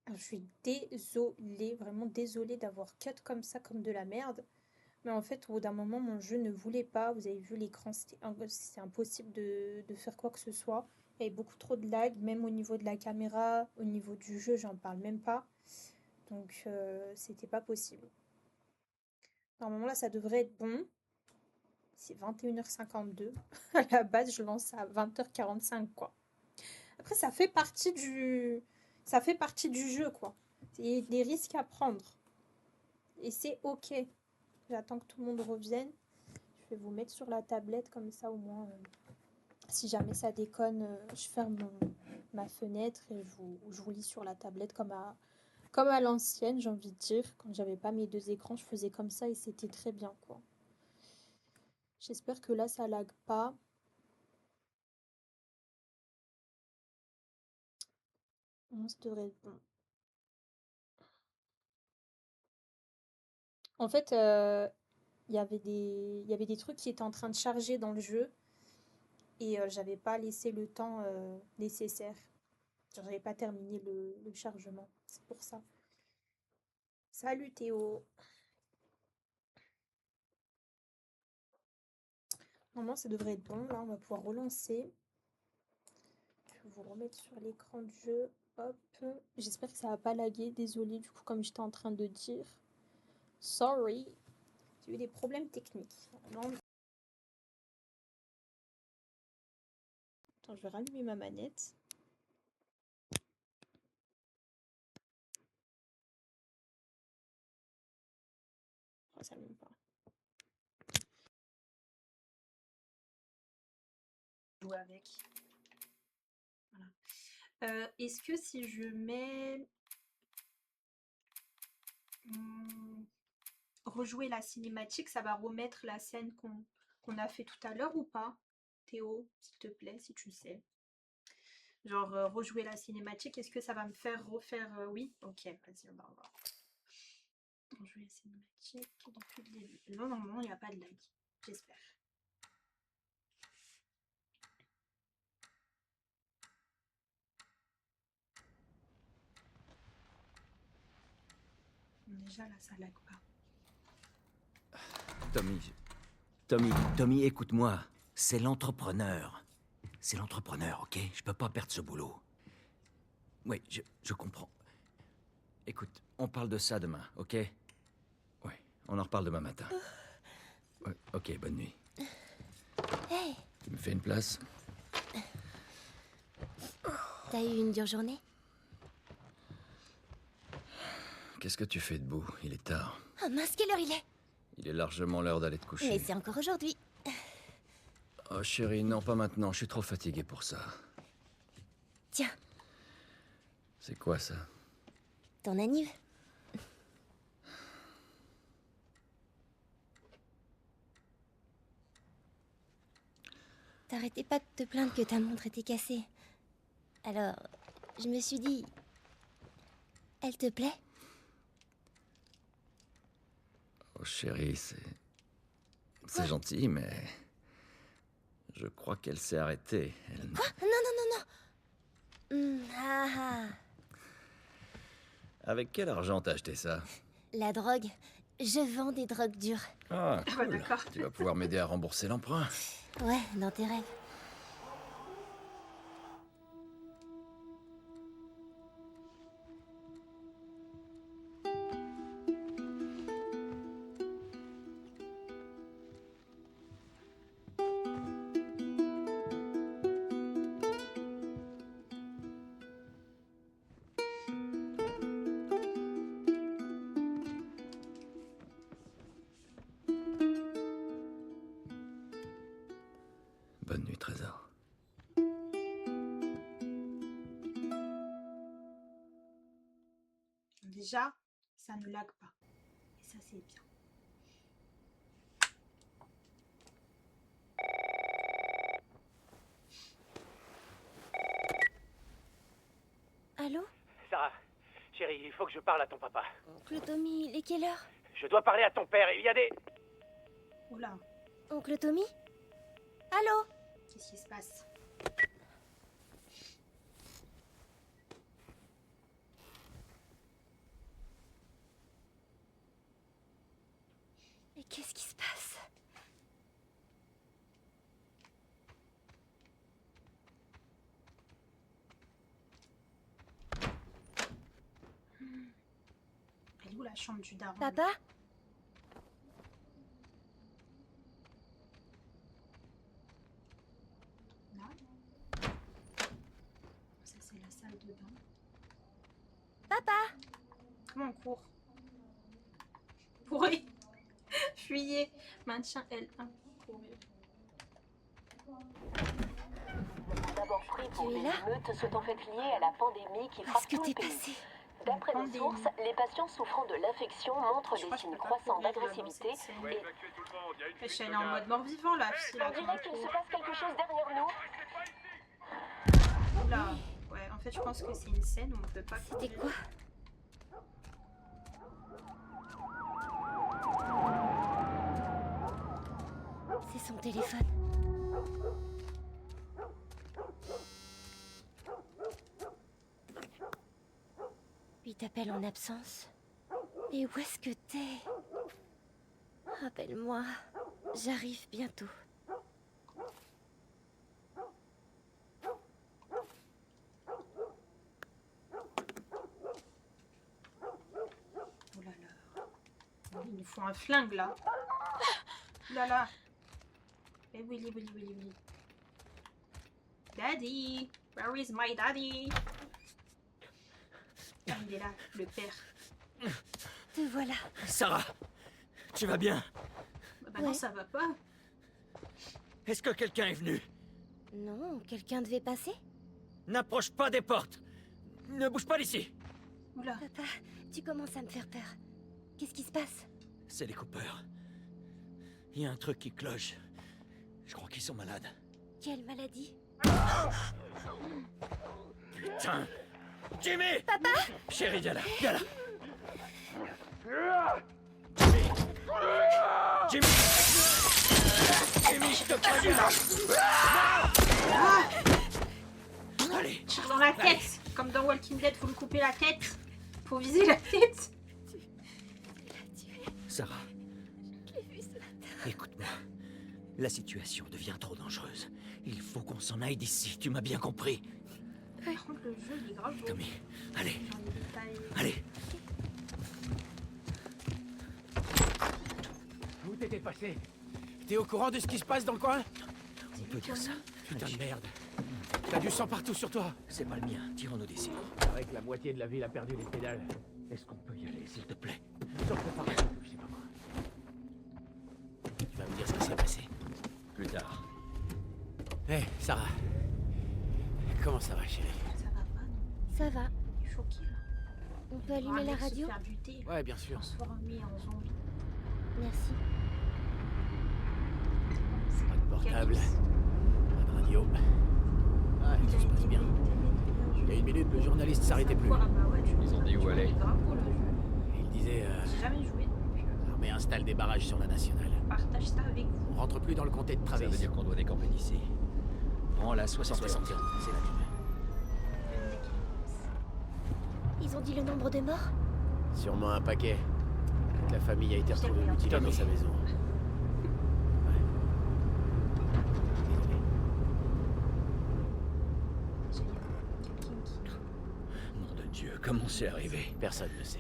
Alors, je suis désolée, vraiment désolée d'avoir cut comme ça, comme de la merde. Mais en fait, au bout d'un moment, mon jeu ne voulait pas. Vous avez vu l'écran, c'était impossible de faire quoi que ce soit. Il y avait beaucoup trop de lag, même au niveau de la caméra, au niveau du jeu, j'en parle même pas. Donc, c'était pas possible. Normalement, là, ça devrait être bon. C'est 21h52. À la base, je lance à 20h45, quoi. Après, ça fait partie du jeu, quoi. C'est des risques à prendre. Et c'est ok. J'attends que tout le monde revienne. Je vais vous mettre sur la tablette comme ça au moins. Si jamais ça déconne, je ferme ma fenêtre et je vous lis sur la tablette comme à l'ancienne, j'ai envie de dire. Quand j'avais pas mes deux écrans, je faisais comme ça et c'était très bien, quoi. J'espère que là, ça lag pas. Non, ça devrait être bon. En fait, il y avait des trucs qui étaient en train de charger dans le jeu et j'avais pas laissé le temps nécessaire. J'avais pas terminé le chargement. C'est pour ça. Salut Théo. Normalement, ça devrait être bon. Là, on va pouvoir relancer. Je vais vous remettre sur l'écran de jeu. Hop. J'espère que ça va pas laguer. Désolée, du coup, comme j'étais en train de dire. Sorry. J'ai eu des problèmes techniques. Non. Attends, je vais rallumer ma manette. Oh, ça m'aime pas. Jouer avec. Voilà. Est-ce que si je mets rejouer la cinématique, ça va remettre la scène qu'on a fait tout à l'heure ou pas? Théo, s'il te plaît, si tu sais. Genre rejouer la cinématique, est-ce que ça va me faire refaire oui? Ok, vas-y, on va voir. Rejouer la cinématique depuis le début. Non, normalement, il n'y a pas de lag. J'espère. Déjà, là, ça lag pas. Tommy, écoute-moi. C'est l'entrepreneur. C'est l'entrepreneur, ok? Je peux pas perdre ce boulot. Oui, je comprends. Écoute, on parle de ça demain, ok? Ouais, on en reparle demain matin. Ouais, ok, bonne nuit. Hey, Tu me fais une place? t'as eu une dure journée? Qu'est-ce que tu fais debout? Il est tard. Oh mince, quelle heure il est? Il est largement l'heure d'aller te coucher. Mais c'est encore aujourd'hui. Oh chérie, non, pas maintenant. Je suis trop fatigué pour ça. Tiens, C'est quoi ça? ton anniv. T'arrêtais pas de te plaindre que ta montre était cassée. Alors, je me suis dit... Elle te plaît? Oh chérie, Quoi? c'est gentil, mais... Je crois qu'elle s'est arrêtée. Quoi? Non, non, non, non. Ah ah. Avec quel argent t'as acheté ça? La drogue. Je vends des drogues dures. Ah, Ah bah cool. d'accord. Tu vas pouvoir m'aider à rembourser l'emprunt. Ouais, dans tes rêves. Bonne nuit, Trésor. Déjà, ça ne lag pas. Et ça, c'est bien. Allô? Sarah, chérie, il faut que je parle à ton papa. Oncle Tommy, il est quelle heure? Je dois parler à ton père. Il y a des... Oula, Oncle Tommy? Allô? qu'est-ce qui se passe? Mais qu'est-ce qui se passe? Elle est où la chambre du daron? Papa? Là. Ça, c'est la salle de bain. Papa? Comment on court? Pourri. Fuyez. Maintien L1. Courir. D'abord pris pour Tu es des là? émeutes sont en fait liées à la pandémie qui frappe Qu'est-ce que tout le t'es pays. passé? D'après les Pandémie. sources, les patients souffrant de l'infection montrent Je des crois que je signes peux pas croissants courir, d'agressivité dans cette scène. et Wesh, elle est en mode mort-vivant la fille là. on dirait qu'il se passe quelque chose derrière nous. Oula. Ouais, en fait, je pense que c'est une scène où on peut pas C'était courir. quoi? C'est son téléphone. Lui t'appelle en absence. Et où est-ce que t'es? Rappelle-moi. J'arrive bientôt. Oh là là. Ils nous font un flingue là. Oh là là. Eh Willy, Willy, Willy, Willy. Daddy, where is my daddy? Ah, il est là, le père. Te voilà. Sarah, tu vas bien? Bah non, Ouais. ça va pas. Est-ce que quelqu'un est venu? Non, quelqu'un devait passer? N'approche pas des portes. Ne bouge pas d'ici. Oula. Papa, tu commences à me faire peur. Qu'est-ce qui se passe? C'est les coupeurs. Il y a un truc qui cloche. Je crois qu'ils sont malades. Quelle maladie? Putain! Jimmy! Papa! Chérie, viens là, viens là! Jimmy! Jimmy, je te préviens! Allez! Tire dans la tête. Comme dans Walking Dead, faut lui couper la tête. Faut viser la tête. Sarah, Je l'ai vu ce matin. écoute-moi. La situation devient trop dangereuse. Il faut qu'on s'en aille d'ici, tu m'as bien compris. Par contre, le jeu, il est grave beau. Tommy, allez, Genre, les détails. allez. Où t'étais passé? T'es au courant de ce qui se passe dans le coin? On peut dire ça. Putain de merde. T'as du sang partout sur toi. C'est pas le mien, tirons-nous d'ici. C'est vrai que la moitié de la ville a perdu les pédales. Est-ce qu'on peut y aller, s'il te plaît? Sauf que par je sais pas quoi. Tu vas me dire ce qui s'est passé. Plus tard. Hé, Sarah. Comment ça va, chérie? Ça va pas, non? Ça va. Il est choqué, là. On peut allumer la Alex se radio? faire buter. Ouais, bien sûr. Transformé en zombie. Merci. Pas de portable, Calypse. pas de radio. Ouais, tout se passe bien. Il y a une minute, le journaliste s'arrêtait plus. Ah bah ouais, Ils ont dit où aller. C'est grave cool, le jeu. Il disait, J'ai jamais joué, donc l'armée installe des barrages sur la nationale. partage ça avec vous. On rentre plus dans le comté de Ça Travis. veut dire qu'on doit décamper d'ici. Prends la 61. 61, c'est la dune. Ils ont dit le nombre de morts? Sûrement un paquet. Toute la famille a été retrouvée mutilée dans sa maison. Ouais. Désolé. Nom de Dieu, comment c'est arrivé? Personne ne sait.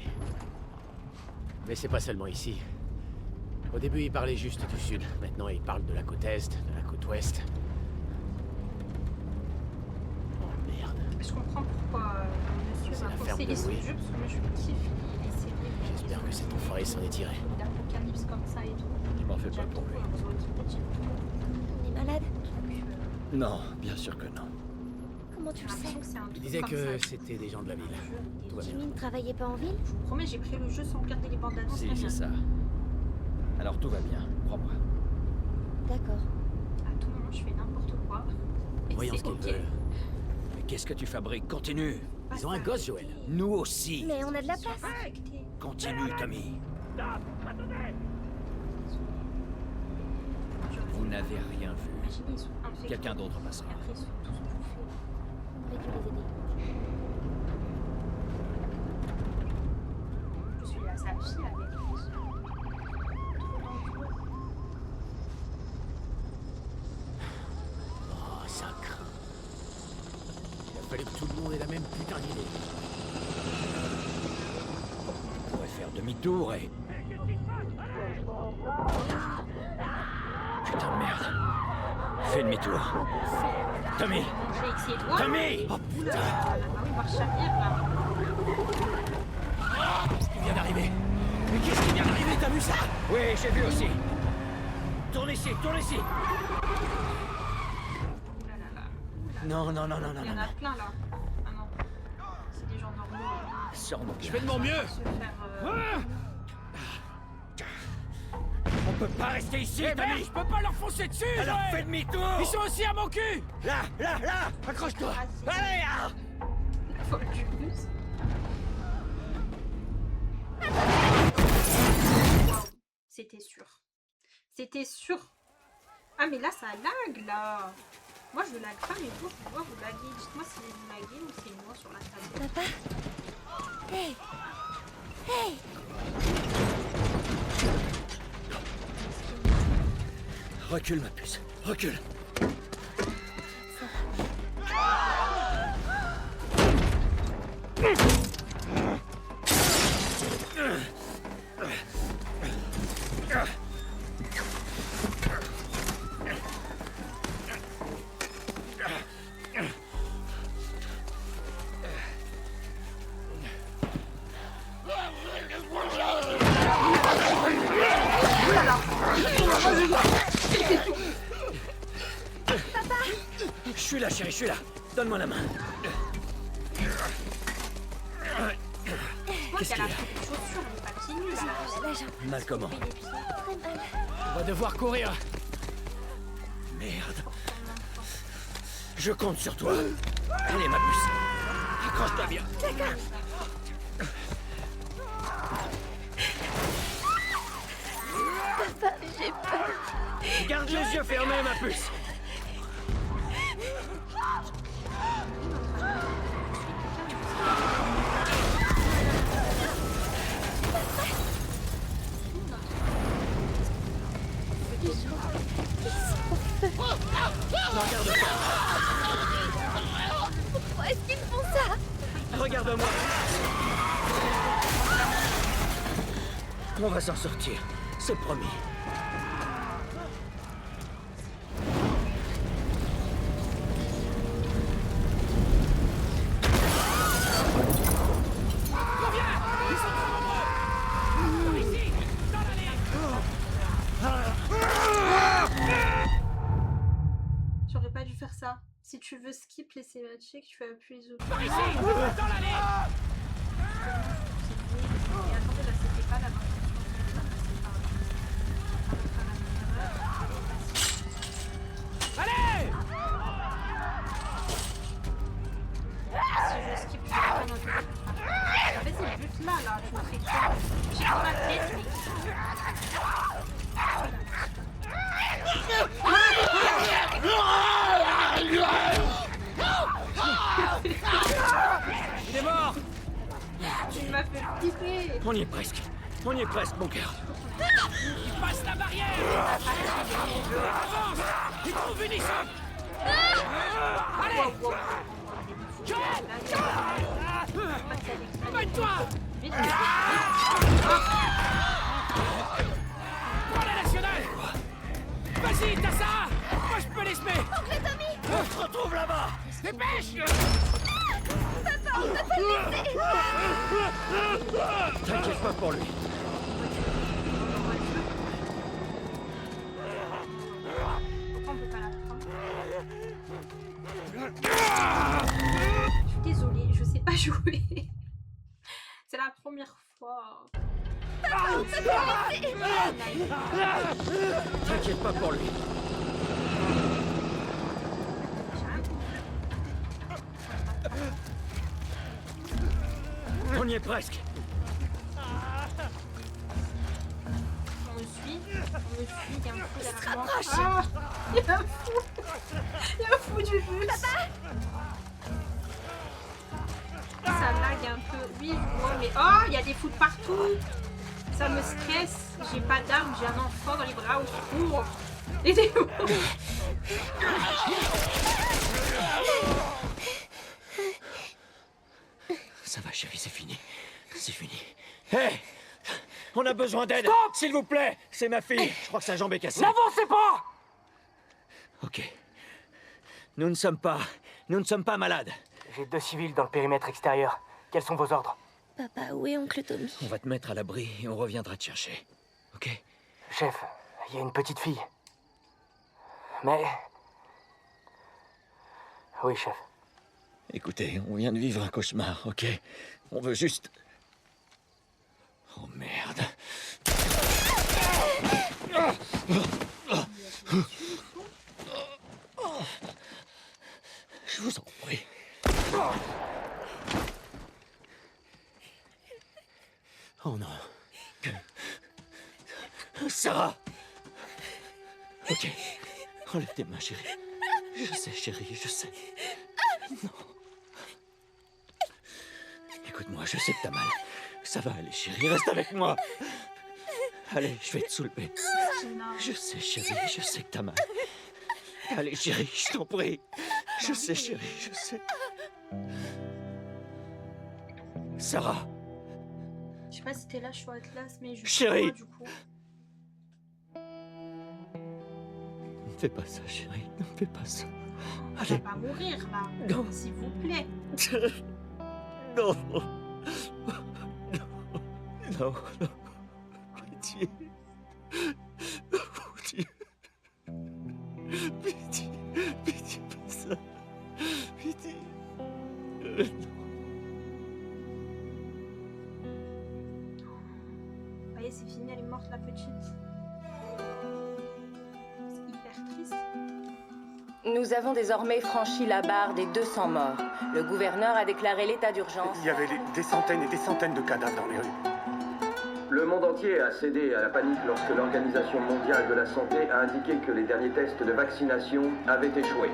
Mais c'est pas seulement ici. Au début, il parlait juste du sud. Maintenant, il parle de la côte est, de la côte ouest. Oh merde. Je comprends pourquoi monsieur C'est m'a la forcé ferme de les Louis. jeux, parce que moi je le kiffe. Et c'est vrai que J'espère que cet enfoiré s'en est tiré. d'apocalypse comme ça et tout. Je m'en fais pas J'aime pour trop lui. un zombie petit tout. On est malade? Non, bien sûr que non. Comment tu J'ai le sais? l'impression que c'est un truc Il disait comme que ça. c'était des gens de la ville. Tout va bien. Jimmy ne travaillait pas en ville? Je vous promets, j'ai pris le jeu sans regarder les bandes annonces. Si, rien. c'est ça. Alors tout va bien, crois-moi. D'accord. À tout moment, je fais n'importe quoi. Et Voyons c'est ce qu'ils ok. veulent. Mais qu'est-ce que tu fabriques? Continue. Ils ont un gosse, Joël. Nous aussi. Mais on a de la place. Affecté. Continue, Tommy. Vous n'avez rien vu. Imaginez, ils sont infectés. Quelqu'un d'autre passera. Et après, ils sont tous bouffés. On aurait dû les aider. Je suis là, sa fille avec lui. Trop dangereux. demi-tour et... Putain de merde. Fais demi-tour. Tommy! J'ai essayé de voir. Tommy! Oh Oula, putain! la marche arrière là. Qu'est-ce qui vient d'arriver? Mais qu'est-ce qui vient d'arriver? T'as vu ça? Oui, j'ai vu aussi. Tourne ici, tourne ici. Ouh là là là. Non, non, non, non, non, Il y en non. a plein là. Ah non. C'est des gens normaux. Sors-nous Je bien. fais de mon mieux! Se faire. On peut pas rester ici, Eh merde, Tommy! je peux pas leur foncer dessus! Alors ouais. fais demi-tour! Ils sont aussi à mon cul! Là, là, là! Accroche-toi! Allez, ah! Focus. Waouh. C'était sûr. C'était sûr. Ah mais là ça lag là. Moi je lag pas mais vous vous laguez. Dites-moi si vous laguez ou c'est moi sur la table. Papa? Hey! Hey! Recule, ma puce. Recule. Je suis là, chérie, je suis là. Donne-moi la main. Qu'est-ce qu'il y a? Des chaussures, des papiers nuls là. Là, j'en Mal comment? ai les pieds. Très mal. On va devoir courir. Merde. Je compte sur toi. Allez, ma puce. Accroche-toi bien. Papa, j'ai peur. Garde les yeux fermés, ma puce. Regarde Pourquoi est-ce qu'ils font ça? Regarde-moi. On va s'en sortir. C'est promis. J'aurais pas dû faire ça. Si tu veux skip, laisser matcher, que tu fais appuyer les autres. Dans l'allée! Et attendez, là c'était pas la bonne. Allez! Si je skip, je vais pas dans le. Vas-y, bute là, là, je me fais quoi? J'ai dans la tête, mais. Il est mort! Tu m'as fait flipper. On y est presque. On y est presque, mon cœur. Passe la barrière! Avance! Il trouve une issue! Allez! Mets-toi! Vite, Pour la nationale! Vas-y, t'as ça! Moi je peux les semer! On se retrouve là-bas. Dépêche! T'inquiète pas pour lui. pourquoi on peut pas la prendre? Je suis désolée, je sais pas jouer. C'est la première fois. T'inquiète pas pour lui. On y est presque. On me suit, il y a un fou derrière moi. Ah, il y a un fou. Il y a un fou du bus. Ça lag un peu. Oui, je vois, mais oh, il y a des fous de partout. Ça me stresse. J'ai pas d'arme, j'ai un enfant dans les bras au secours. Aidez-moi. Ça va, chérie, c'est fini. C'est fini. Hé! On a besoin d'aide. Stop. S'il vous plaît. C'est ma fille. Je crois que sa jambe est cassée. N'avancez pas! Ok. Nous ne sommes pas malades. J'ai 2 civils dans le périmètre extérieur. Quels sont vos ordres? Papa, où est oncle Tommy? On va te mettre à l'abri et on reviendra te chercher. Ok? Chef, il y a une petite fille. Mais... Oui, chef. Écoutez, on vient de vivre un cauchemar, ok? On veut juste... Oh merde. Je vous en prie. Oh non. Sarah! Ok. Enlève tes mains, chérie. Je sais, chérie, je sais. Non. Écoute-moi, je sais que t'as mal. Ça va aller, chérie, reste avec moi. Allez, je vais te soulever. Je sais, chérie, je sais que t'as mal. Allez, chérie, je t'en prie. Je sais, chérie, je sais. Sarah, Je sais pas si t'es là, je suis Atlas, mais je Chérie. du coup. ne fais pas ça, chérie, ne fais pas ça. On va Allez, pas mourir là. Non. S'il vous plaît. non. Non, non. Pitié. Mon Dieu. Pitié, pitié, pas ça. Pitié. Non. Vous voyez, c'est fini, elle est morte la petite. C'est hyper triste. Nous avons désormais franchi la barre des 200 morts. Le gouverneur a déclaré l'état d'urgence. Il y avait des centaines et des centaines de cadavres dans les rues. Le monde entier a cédé à la panique lorsque l'Organisation mondiale de la santé a indiqué que les derniers tests de vaccination avaient échoué.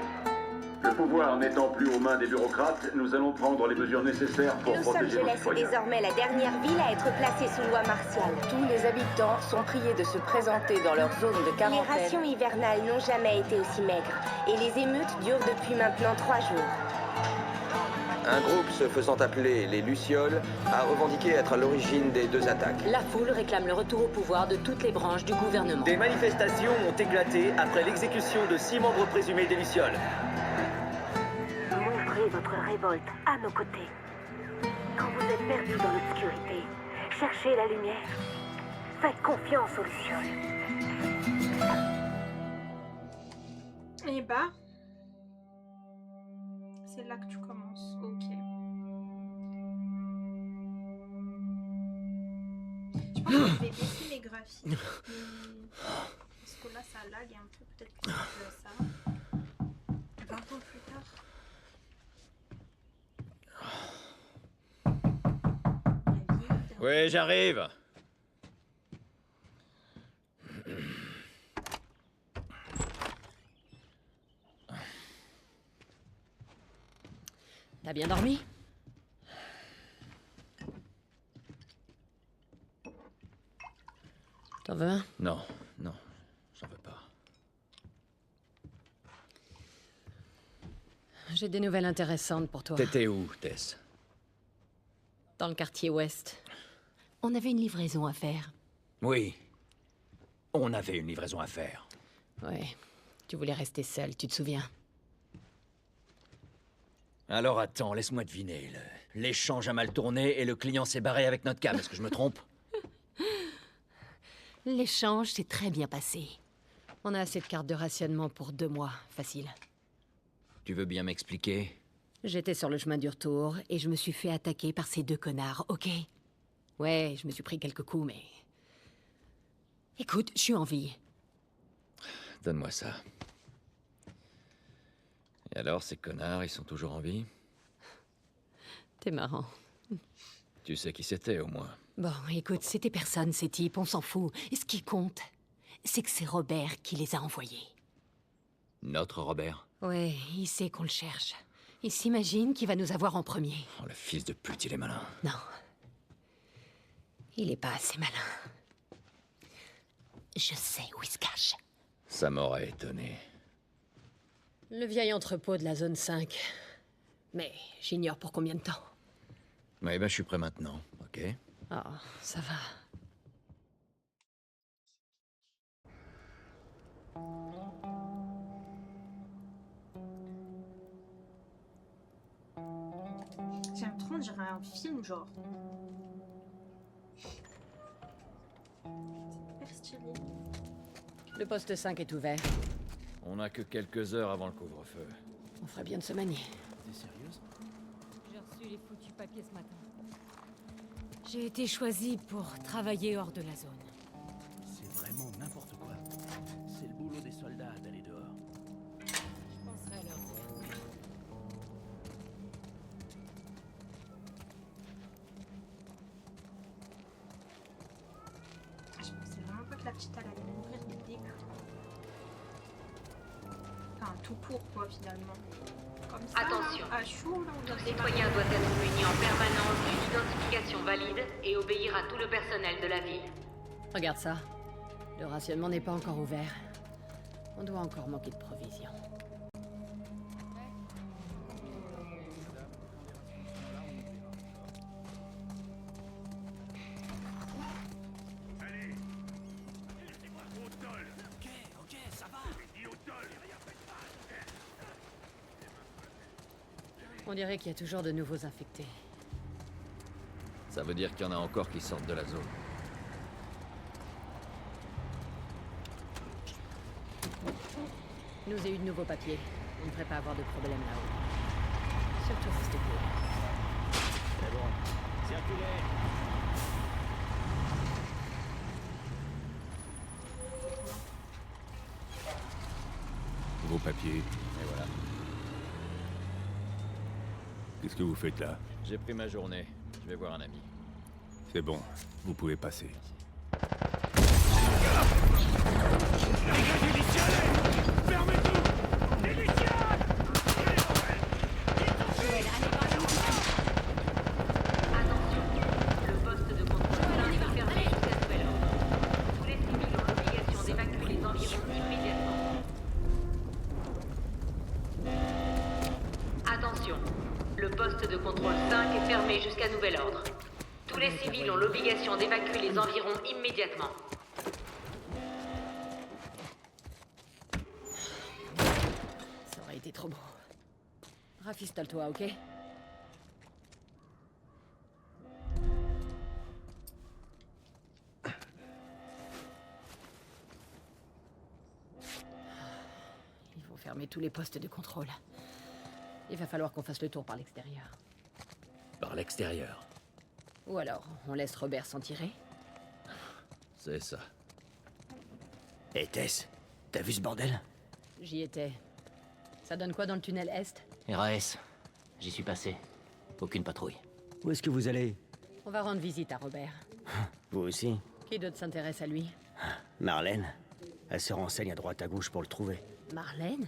Le pouvoir n'étant plus aux mains des bureaucrates, nous allons prendre les mesures nécessaires pour Los protéger nos Angeles est citoyens. désormais la dernière ville à être placée sous loi martiale. Tous les habitants sont priés de se présenter dans leur zone de Les quarantaine. rations hivernales n'ont jamais été aussi maigres. Et les émeutes durent depuis maintenant 3 jours. Un groupe se faisant appeler les Lucioles a revendiqué être à l'origine des 2 attaques. La foule réclame le retour au pouvoir de toutes les branches du gouvernement. Des manifestations ont éclaté après l'exécution de 6 membres présumés des Lucioles. Montrez votre révolte à nos côtés. Quand vous êtes perdu dans l'obscurité, cherchez la lumière. Faites confiance aux Lucioles. Et bah. C'est là que tu commences. Ok. Je pense que je vais baisser mes graphiques. Parce que là, ça lag un peu. Peut-être que c'est ça. 20 ans plus tard. Oui, j'arrive. T'as bien dormi? T'en veux un? Non, non, j'en veux pas. J'ai des nouvelles intéressantes pour toi. T'étais où, Tess? Dans le quartier ouest. On avait une livraison à faire. Oui. On avait une livraison à faire. Ouais. Tu voulais rester seul, tu te souviens? Alors attends, laisse-moi deviner. L'échange a mal tourné et le client s'est barré avec notre cam. Est-ce que je me trompe? L'échange s'est très bien passé. On a assez de cartes de rationnement pour 2 mois, facile. Tu veux bien m'expliquer? J'étais sur le chemin du retour et je me suis fait attaquer par ces 2 connards, ok? Ouais, je me suis pris quelques coups, mais... Écoute, je suis en vie. Donne-moi ça. Et alors, ces connards, ils sont toujours en vie? T'es marrant. Tu sais qui c'était, au moins. Bon, écoute, c'était personne, ces types, on s'en fout. Et ce qui compte, c'est que c'est Robert qui les a envoyés. Notre Robert? Ouais, il sait qu'on le cherche. Il s'imagine qu'il va nous avoir en premier. Oh, le fils de pute, il est malin. Non. Il est pas assez malin. Je sais où il se cache. Ça m'aurait étonné. Le vieil entrepôt de la zone 5. Mais j'ignore pour combien de temps. Ouais, ben, je suis prêt maintenant, ok? Oh, ça va. on dirait un film, genre. Super stylé. Le poste 5 est ouvert. On n'a que quelques heures avant le couvre-feu. On ferait bien de se manier. T'es sérieuse? J'ai reçu les foutus papiers ce matin. J'ai été choisie pour travailler hors de la zone. C'est vraiment n'importe quoi. C'est le boulot des soldats d'aller dehors. Je penserai à leur dire. Je pensais vraiment pas que la petite elle allait mourir dès le début. Enfin, tout court quoi finalement. Comme ça, Attention, là, à chaud, là, on tout doit citoyen doit être muni en permanence d'une identification valide et obéir à tout le personnel de la ville. Regarde ça. Le rationnement n'est pas encore ouvert. On doit encore manquer de provisions. Ok, ça va. On dirait qu'il y a toujours de nouveaux infectés. Ça veut dire qu'il y en a encore qui sortent de la zone. Nous avons eu de nouveaux papiers. On ne devrait pas avoir de problème là-haut. Surtout reste cool. C'est bon. Circulez. Vos papiers. Et voilà. Qu'est-ce que vous faites là? J'ai pris ma journée. Je vais voir un ami. C'est bon, vous pouvez passer. Fermez tout. Délicieux. Attention, le poste de contrôle est fermé jusqu'à nouvel ordre. Tous les civils ont l'obligation d'évacuer les environs immédiatement. Attention, le poste de contrôle 5 est fermé jusqu'à nouvel ordre. Tous les civils ont l'obligation d'évacuer les environs immédiatement. Ça aurait été trop beau. Rafistole-toi, ok? Ils vont fermer tous les postes de contrôle. Il va falloir qu'on fasse le tour par l'extérieur. Par l'extérieur. Ou alors, on laisse Robert s'en tirer? C'est ça. Et Tess, t'as vu ce bordel? J'y étais. Ça donne quoi dans le tunnel Est? RAS, j'y suis passé. Aucune patrouille. Où est-ce que vous allez? On va rendre visite à Robert. Vous aussi? Qui d'autre s'intéresse à lui? Marlène. Elle se renseigne à droite à gauche pour le trouver. Marlène?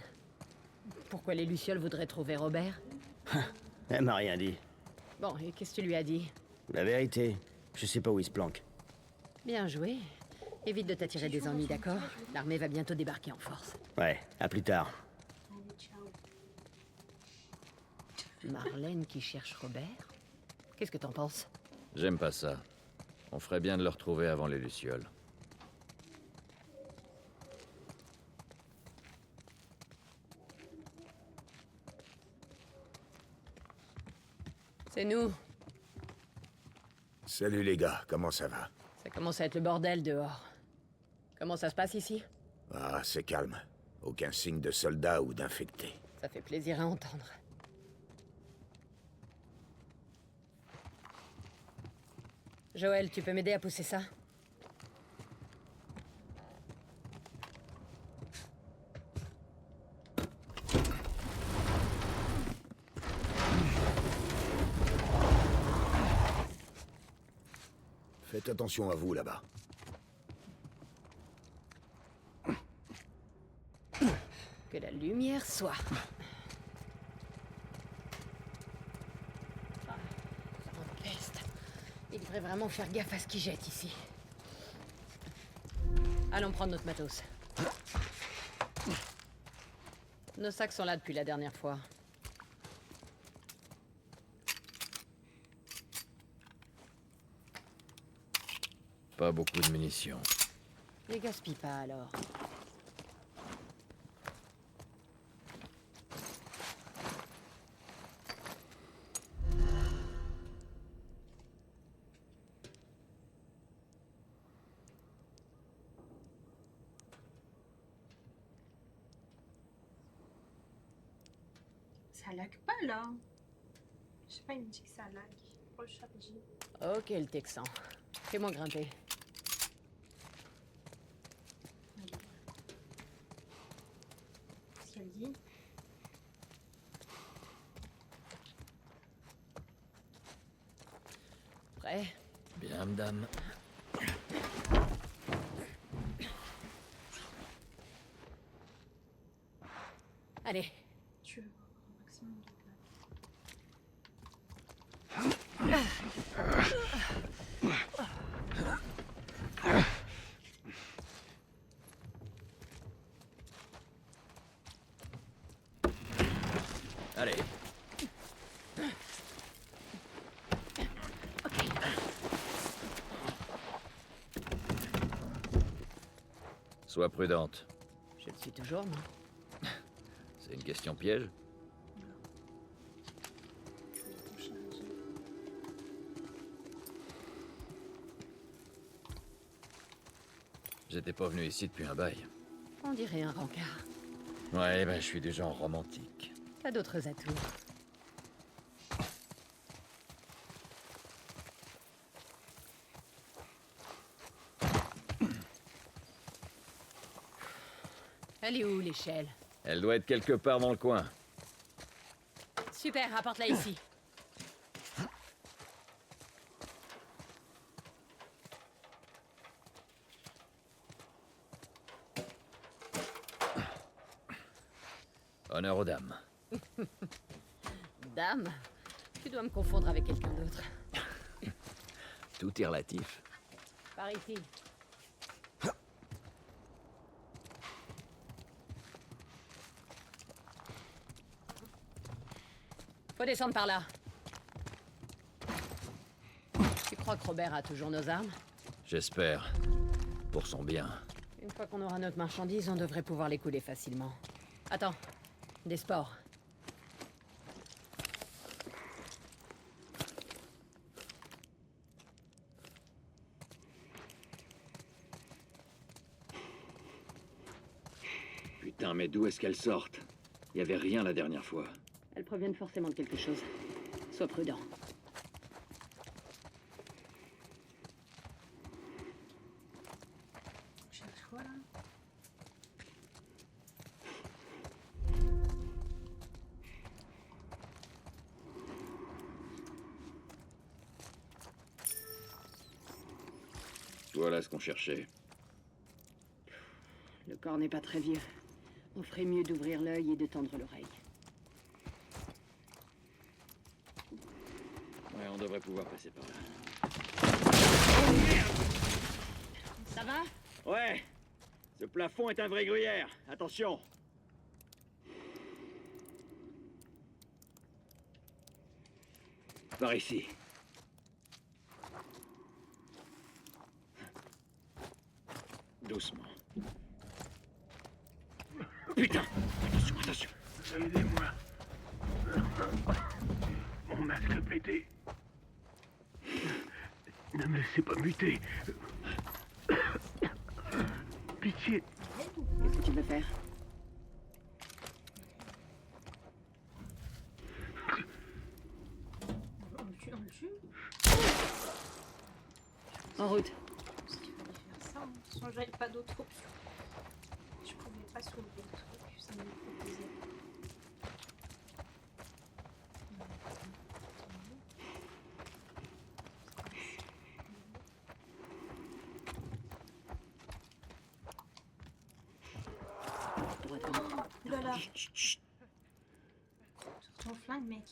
Pourquoi les Lucioles voudraient trouver Robert? Elle m'a rien dit. Bon, et qu'est-ce que tu lui as dit? La vérité, je sais pas où il se planque. Bien joué. Évite de t'attirer des ennuis, d'accord? L'armée va bientôt débarquer en force. Ouais, à plus tard. Marlène qui cherche Robert? Qu'est-ce que t'en penses? J'aime pas ça. On ferait bien de le retrouver avant les Lucioles. C'est nous. Salut les gars, comment ça va? Ça commence à être le bordel dehors. Comment ça se passe ici? Ah, c'est calme. Aucun signe de soldats ou d'infectés. Ça fait plaisir à entendre. Joël, tu peux m'aider à pousser ça? Faites attention à vous là-bas. Que la lumière soit. Ah, ça m'empeste. Il devrait vraiment faire gaffe à ce qu'il jette ici. Allons prendre notre matos. Nos sacs sont là depuis la dernière fois. Pas beaucoup de munitions. Les gaspille pas alors. Ça lag pas là. Je sais pas, il me dit que ça lag. Recharger. Ok, le Texan. Fais-moi grimper. Qu'est-ce qu'elle dit? Prêt? Bien, madame. Allez. Tu veux avoir un maximum de Allez. Sois prudente. Je le suis toujours, moi. C'est une question piège. J'étais pas venu ici depuis un bail. On dirait un rencard. Ouais, ben je suis du genre romantique. T'as d'autres atouts. Elle est où, l'échelle? Elle doit être quelque part dans le coin. Super, apporte-la ici. Honneur aux dames. Dame? Tu dois me confondre avec quelqu'un d'autre. Tout est relatif. Par ici. Faut descendre par là. Tu crois que Robert a toujours nos armes? J'espère. Pour son bien. Une fois qu'on aura notre marchandise, on devrait pouvoir les couler facilement. Attends. Des sports. Putain, mais d'où est-ce qu'elles sortent? Il y avait rien la dernière fois. Elles proviennent forcément de quelque chose. Sois prudent. Je cherche quoi là? Voilà ce qu'on cherchait. Le corps n'est pas très vieux. On ferait mieux d'ouvrir l'œil et de tendre l'oreille. Ouais, on devrait pouvoir passer par là. Ça va? Ouais! Ce plafond est un vrai gruyère. Attention! Par ici. Doucement. Putain! Attention, attention! Aidez-moi. Mon masque a pété. Ne me laissez pas muter. Pitié. Qu'est-ce que tu veux faire? On le tue, on le tue. En route. Parce qu'il fallait faire ça. Hein. Sinon, j'avais pas d'autre option. Je pouvais pas soulever le truc. Ça me proposait. Oulala. Sur ton flingue, mec.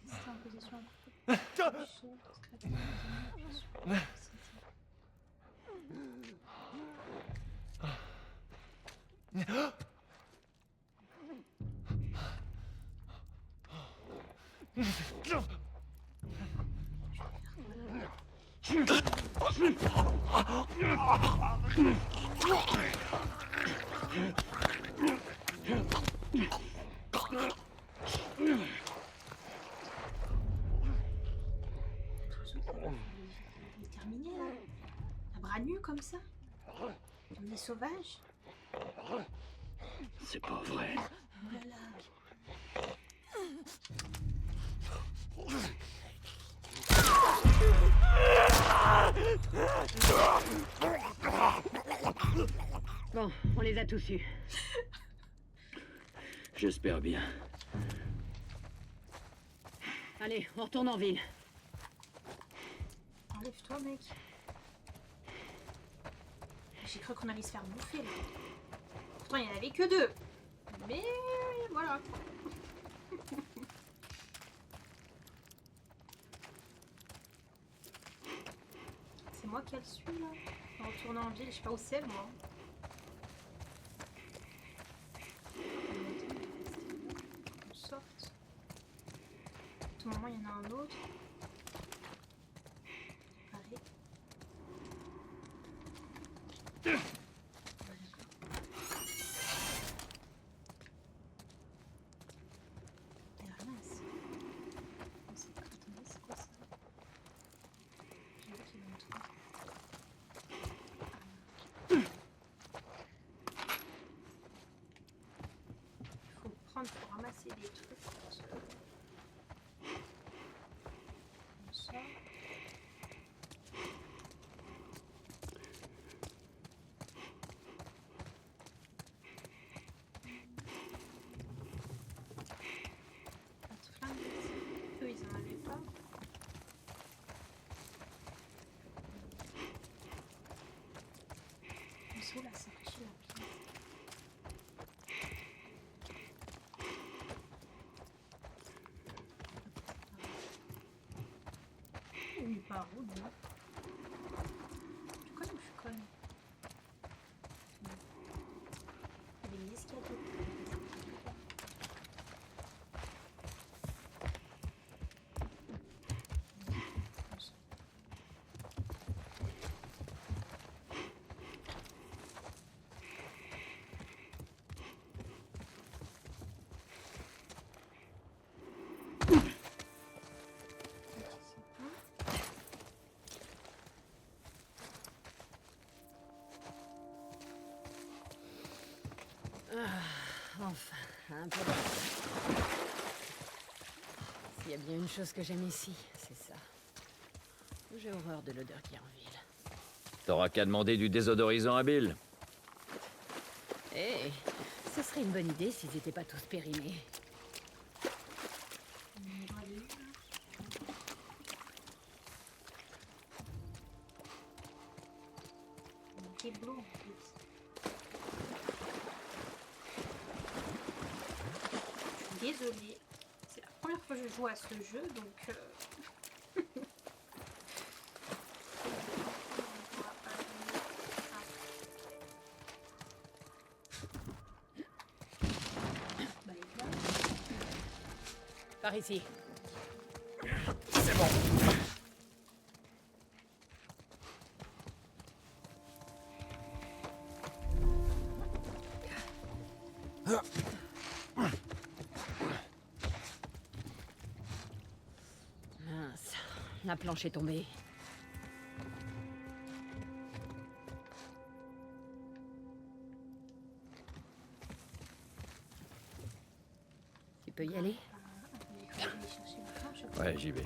C'est en position bras nus comme ça? Comme des sauvages? C'est pas vrai. Oh là là. Bon, on les a tous eus. J'espère bien. Allez, on retourne en ville. Enlève-toi, mec. J'ai cru qu'on allait se faire bouffer, là. Pourtant, il n'y en avait que 2. Mais voilà. C'est moi qui le suis, là. En retournant en ville, je sais pas où c'est, moi. On sorte. À tout moment, il y en a un autre. Pareil. Pour ramasser des trucs comme ça. Pas de flingue. Eux, ils en avaient pas. C'est où la sortie là? Il part où, lui? Je connais ou je connais? Il y avait des escaliers. Enfin, un peu. S'il y a bien une chose que j'aime ici, c'est ça. J'ai horreur de l'odeur qu'il y a en ville. T'auras qu'à demander du désodorisant à Bill. Eh, ce serait une bonne idée s'ils étaient pas tous périmés. Désolée, c'est la première fois que je joue à ce jeu, donc Par ici. C'est bon. Mince, la planche est tombée. Tu peux y aller? Ouais, j'y vais.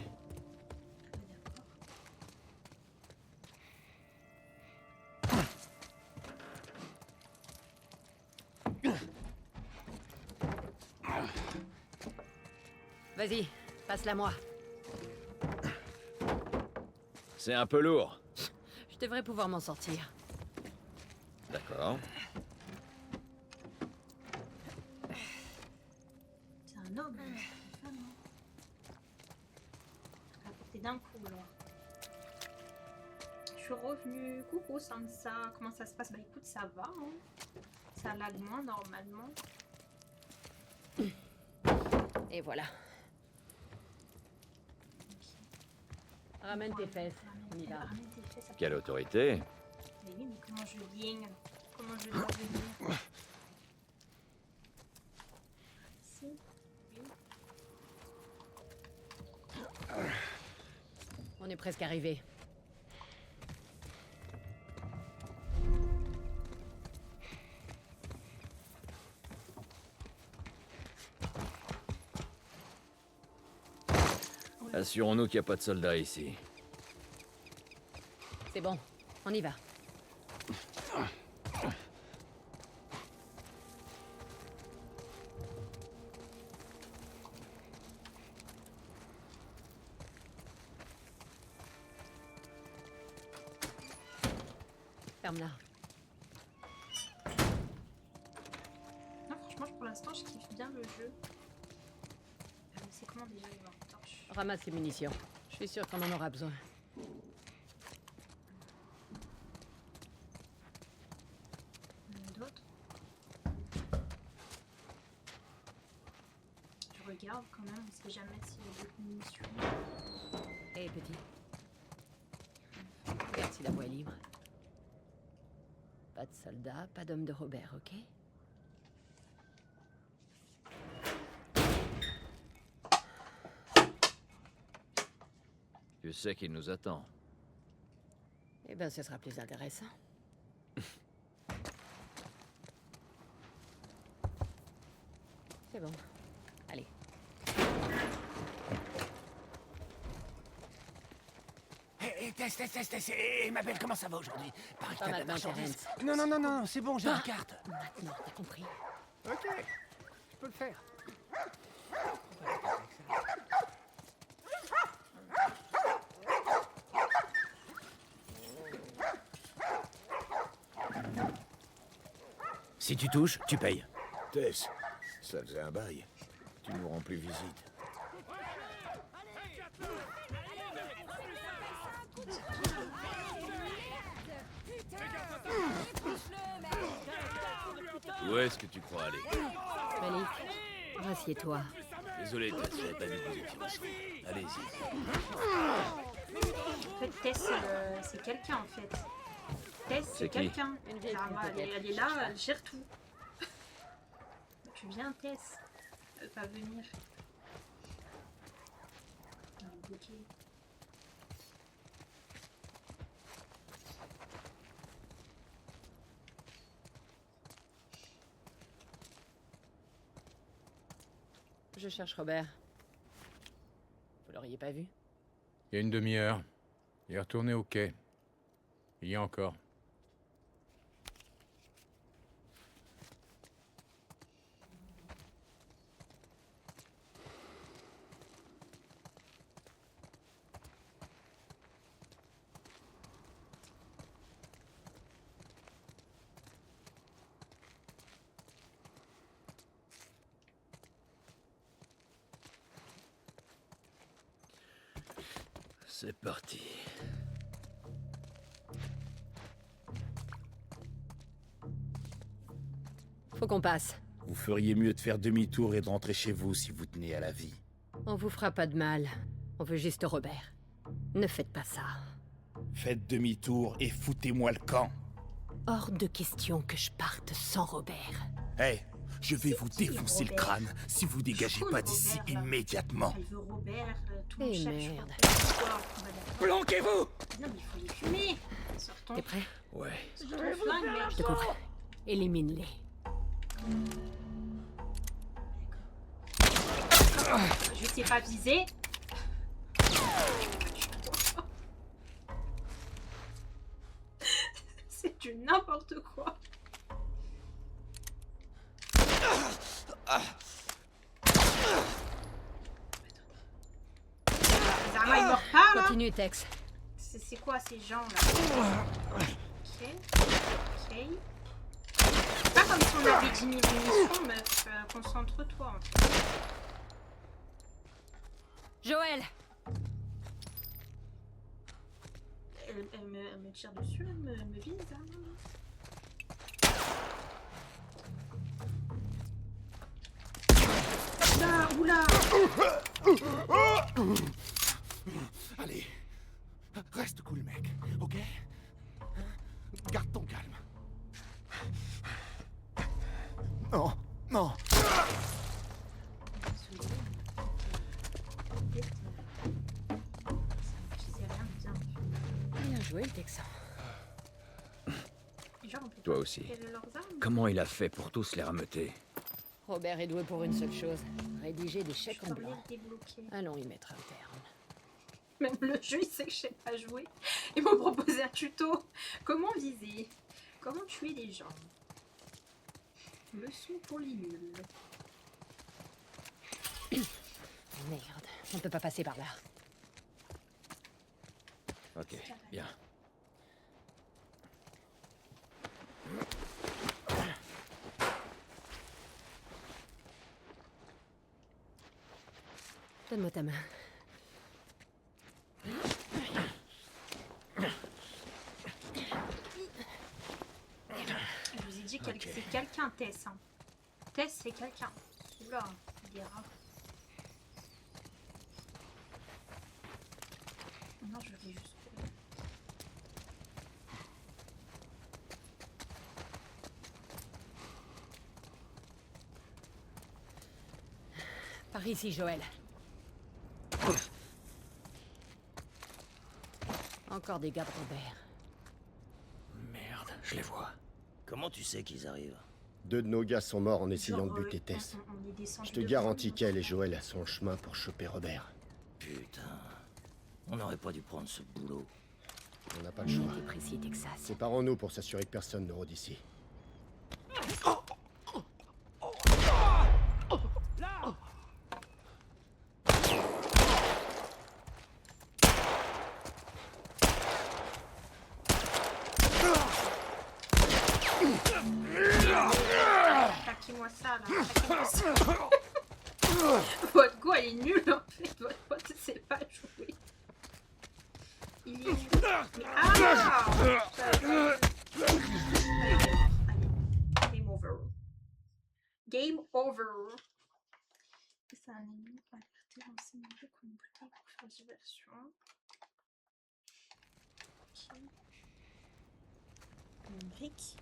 Vas-y, passe-la moi. C'est un peu lourd. Je devrais pouvoir m'en sortir. D'accord. c'est un homme, une femme. À portée d'un coup, alors. Je suis revenue. Coucou Sansa, comment ça se passe? Bah écoute, ça va, hein. Ça lag moins normalement. Et voilà. Ramène tes fesses, on y va. Quelle autorité? Mais oui, mais comment je viens? Comment je dois venir? Si, oui. On est presque arrivé. Assurons-nous qu'il n'y a pas de soldats ici. C'est bon, on y va. Ferme-la. Non, franchement, pour l'instant, je kiffe bien le jeu. C'est comment déjà les torches? Ramasse les munitions. Je suis sûre qu'on en aura besoin. D'autres? Je regarde quand même, on sait jamais s'il y a d'autres munitions. Hé, petit. Regarde si la voie est libre. Pas de soldats, pas d'homme de Robert, ok? Tu sais qu'il nous attend. Eh ben, ce sera plus intéressant. C'est bon. Allez. Hé, Tess, et ma belle, comment ça va aujourd'hui? Pareil que Pas t'as de mal la marchandise. d'intérêt. Non, c'est bon, j'ai la carte. Maintenant, t'as compris? Ok, je peux le faire. Si tu touches, tu payes. Tess, ça faisait un bail. Tu nous rends plus visite. Où est-ce que tu crois aller? Malik, rassieds-toi. Désolé, Tess, j'avais pas vu que vous étiez ensemble. Allez-y. En fait, Tess, c'est quelqu'un en fait. Tess, C'est c'est qui? quelqu'un. Une vieille Alors, fille, peut-être. elle est là, elle gère tout. Tu viens, Tess? Elle va venir. Elle est bloquée. Je cherche Robert. Vous l'auriez pas vu? Il y a une demi-heure. Il est retourné au quai. Il y a encore. C'est parti. Faut qu'on passe. Vous feriez mieux de faire demi-tour et de rentrer chez vous si vous tenez à la vie. On vous fera pas de mal. On veut juste Robert. Ne faites pas ça. Faites demi-tour et foutez-moi le camp. Hors de question que je parte sans Robert. Hé, je vais vous défoncer le crâne si vous dégagez pas d'ici immédiatement. Elle veut Robert, tout le monde Eh cherche merde. Robert. Planquez-vous! Non, mais il faut les fumer. Sortons. T'es prêt? Ouais. Sors ton flingue, mec. Je te comprends. Élimine-les. Je sais pas viser. C'est du n'importe quoi. Zama, il meurt pas là. Continue, Tex. C'est quoi ces gens là? Ok. Ok. C'est pas comme si on avait 10 000 munitions, meuf. Concentre-toi en fait. Joël! Elle me tire dessus, elle me vise. Hein. Oula! Allez, reste cool, mec, ok? Garde ton calme. Non, non. Bien joué, le Texan. Toi aussi. Comment il a fait pour tous les rameuter? Robert est doué pour une seule chose. Rédiger des chèques en blanc. Allons y mettre un terme. Même le jeu, il sait que je sais pas jouer. Ils m'ont proposé un tuto. Comment viser? Comment tuer les gens? Leçon pour les nuls. Merde, on peut pas passer par là. Ok, bien. Donne-moi ta main. Je vous ai dit que c'est quelqu'un, Tess. Hein. Tess, c'est quelqu'un. Oula, il est rare. Non, je vais juste... Par ici, Joël. Encore des gars de Robert. Merde, je les vois. Comment tu sais qu'ils arrivent? 2 de nos gars sont morts en essayant Genre, de buter Tess. on est descendu Je te de garantis fond. qu'elle et Joël sont en chemin pour choper Robert. Putain. On n'aurait pas dû prendre ce boulot. On n'a pas le choix. Précis, Texas. Séparons-nous pour s'assurer que personne ne rôde ici. Attaquez-moi ça, là. Attaquez-moi ça. Votre go, elle est nulle, en fait. Votre pote, ne sait pas jouer. Il est nul. Ah! Allez, game over. Game over. C'est un ennemi alerté dans ces milieux qu'on ne peut pas pour faire diversion. Ok. Une brique.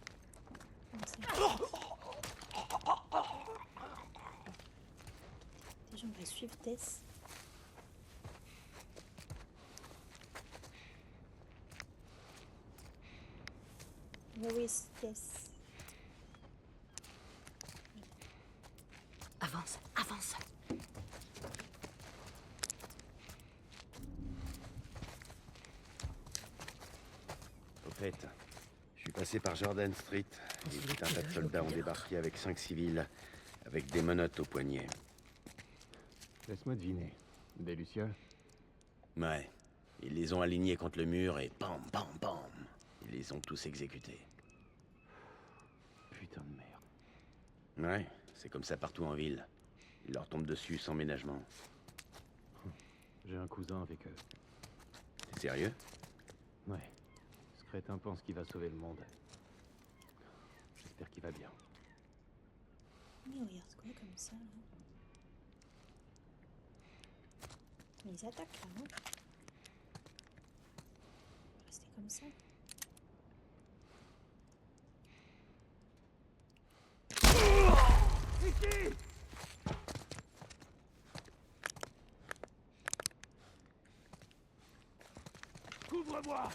Déjà, on va suivre Tess. Where is Tess? Avance, avance. Au fait, je suis passé par Jordan Street et tout un tas de soldats ont débarqué avec 5 civils, avec des menottes au poignet. Laisse-moi deviner. Des Lucioles? Ouais. Ils les ont alignés contre le mur et bam, bam, bam. Ils les ont tous exécutés. Putain de merde. Ouais, c'est comme ça partout en ville. Ils leur tombent dessus sans ménagement. J'ai un cousin avec eux. T'es sérieux? Ouais. Ce crétin pense qu'il va sauver le monde. J'espère qu'il va bien. Mais regarde quoi comme ça, là? Mais ils attaquent là, non? On va rester comme ça. Ici! Couvre-moi!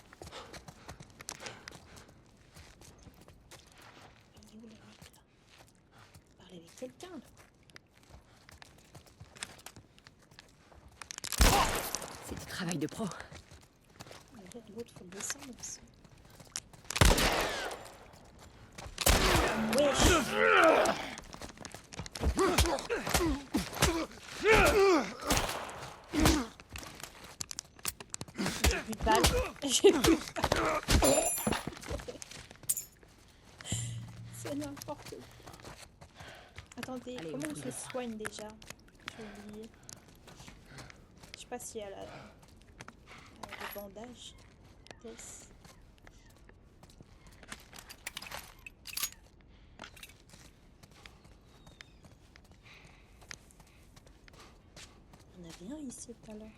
Il est où le mec là? Parler avec quelqu'un là. C'est du travail de pro. L'autre faut le descendre aussi. Wesh! 8 balles. J'ai plus de balles. C'est n'importe quoi. Attendez, Allez, comment on on se pousse. soigne déjà? J'ai oublié. Je sais pas si elle a des bandages. Tess. On avait un ici tout à l'heure.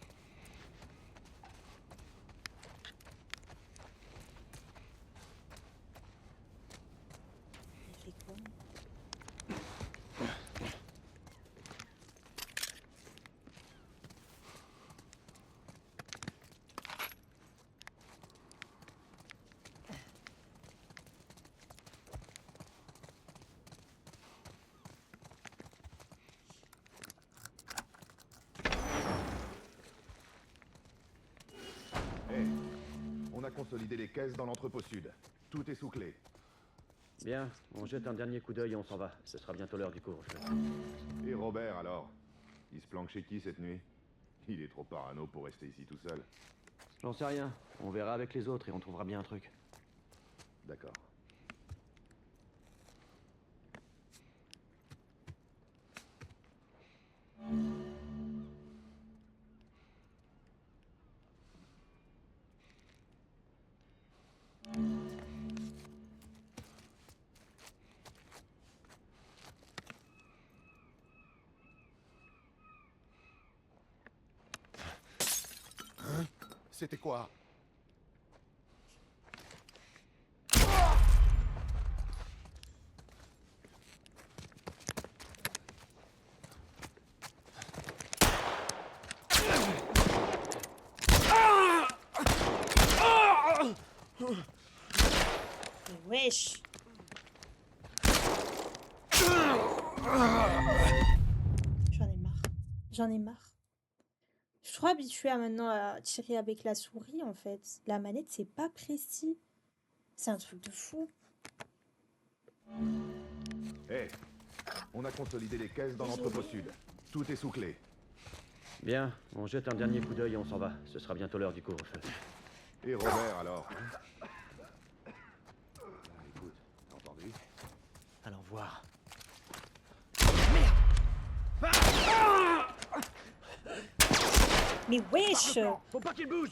Il fait quoi? consolidé les caisses dans l'entrepôt sud. Tout est sous clé. Bien, on jette un dernier coup d'œil et on s'en va. Ce sera bientôt l'heure du couvre-feu. Et Robert, alors? Il se planque chez qui cette nuit? Il est trop parano pour rester ici tout seul. J'en sais rien. On verra avec les autres et on trouvera bien un truc. D'accord. C'était quoi? Mais wesh. J'en ai marre. J'en ai marre. Je suis trop habituée à maintenant à tirer avec la souris en fait. La manette c'est pas précis. C'est un truc de fou. Hé, on a consolidé les caisses dans l'entrepôt sud. Tout est sous clé. Bien, on jette un dernier coup d'œil et on s'en va. Ce sera bientôt l'heure du couvre-feu. Et Robert, alors? Écoute, t'as entendu? Allons voir. Mais wesh! Faut pas qu'il bouge!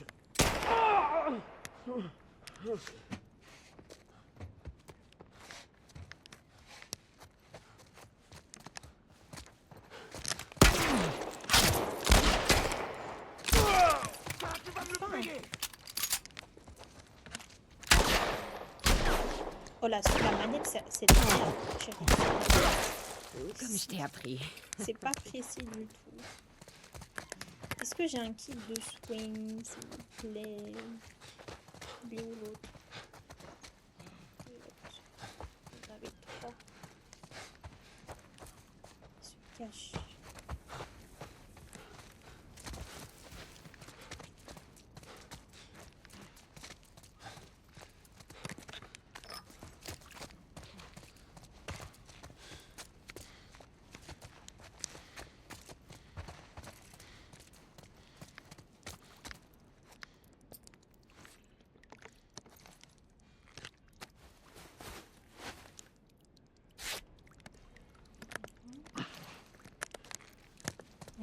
Oh là, sur la manette, c'est de la merde, chérie. Comme je t'ai appris. C'est pas précis du tout. Est-ce que j'ai un kit de swing, s'il vous plaît? Il est où l'autre? J'en avais 3. Il se cache.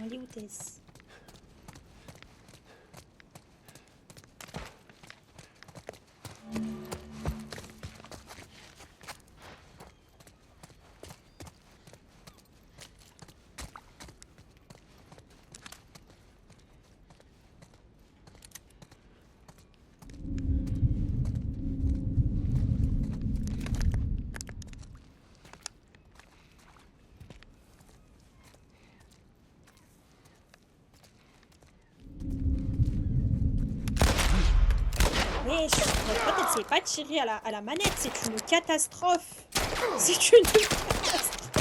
Elle est où Tess? Wesh, votre pote, elle sait pas tirer à la manette, c'est une catastrophe. C'est une catastrophe.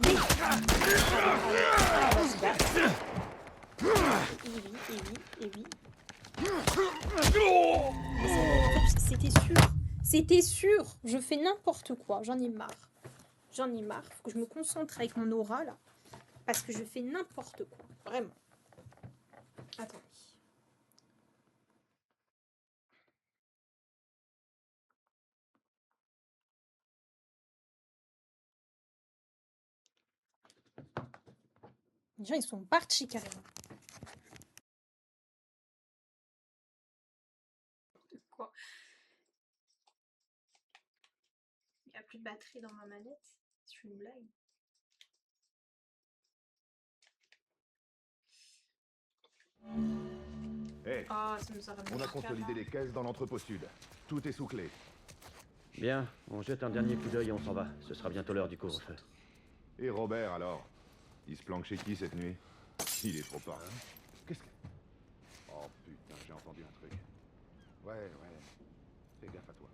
Mais... Et oui. C'était sûr. C'était sûr. Je fais n'importe quoi. J'en ai marre. J'en ai marre. Faut que je me concentre avec mon aura, là. Parce que je fais n'importe quoi. Vraiment. Attends. Les gens, ils sont partis carrément. Quoi? Il n'y a plus de batterie dans ma manette. C'est une blague. Hé, Ah, ça nous a ramené on a le consolidé cadavre. les caisses dans l'entrepôt sud. Tout est sous clé. Bien, on jette un dernier coup d'œil et on s'en va. Ce sera bientôt l'heure du couvre-feu. Et Robert, alors? Il se planque chez qui cette nuit? Il est trop parano. Qu'est-ce que... Oh putain, j'ai entendu un truc. Ouais. Fais gaffe à toi.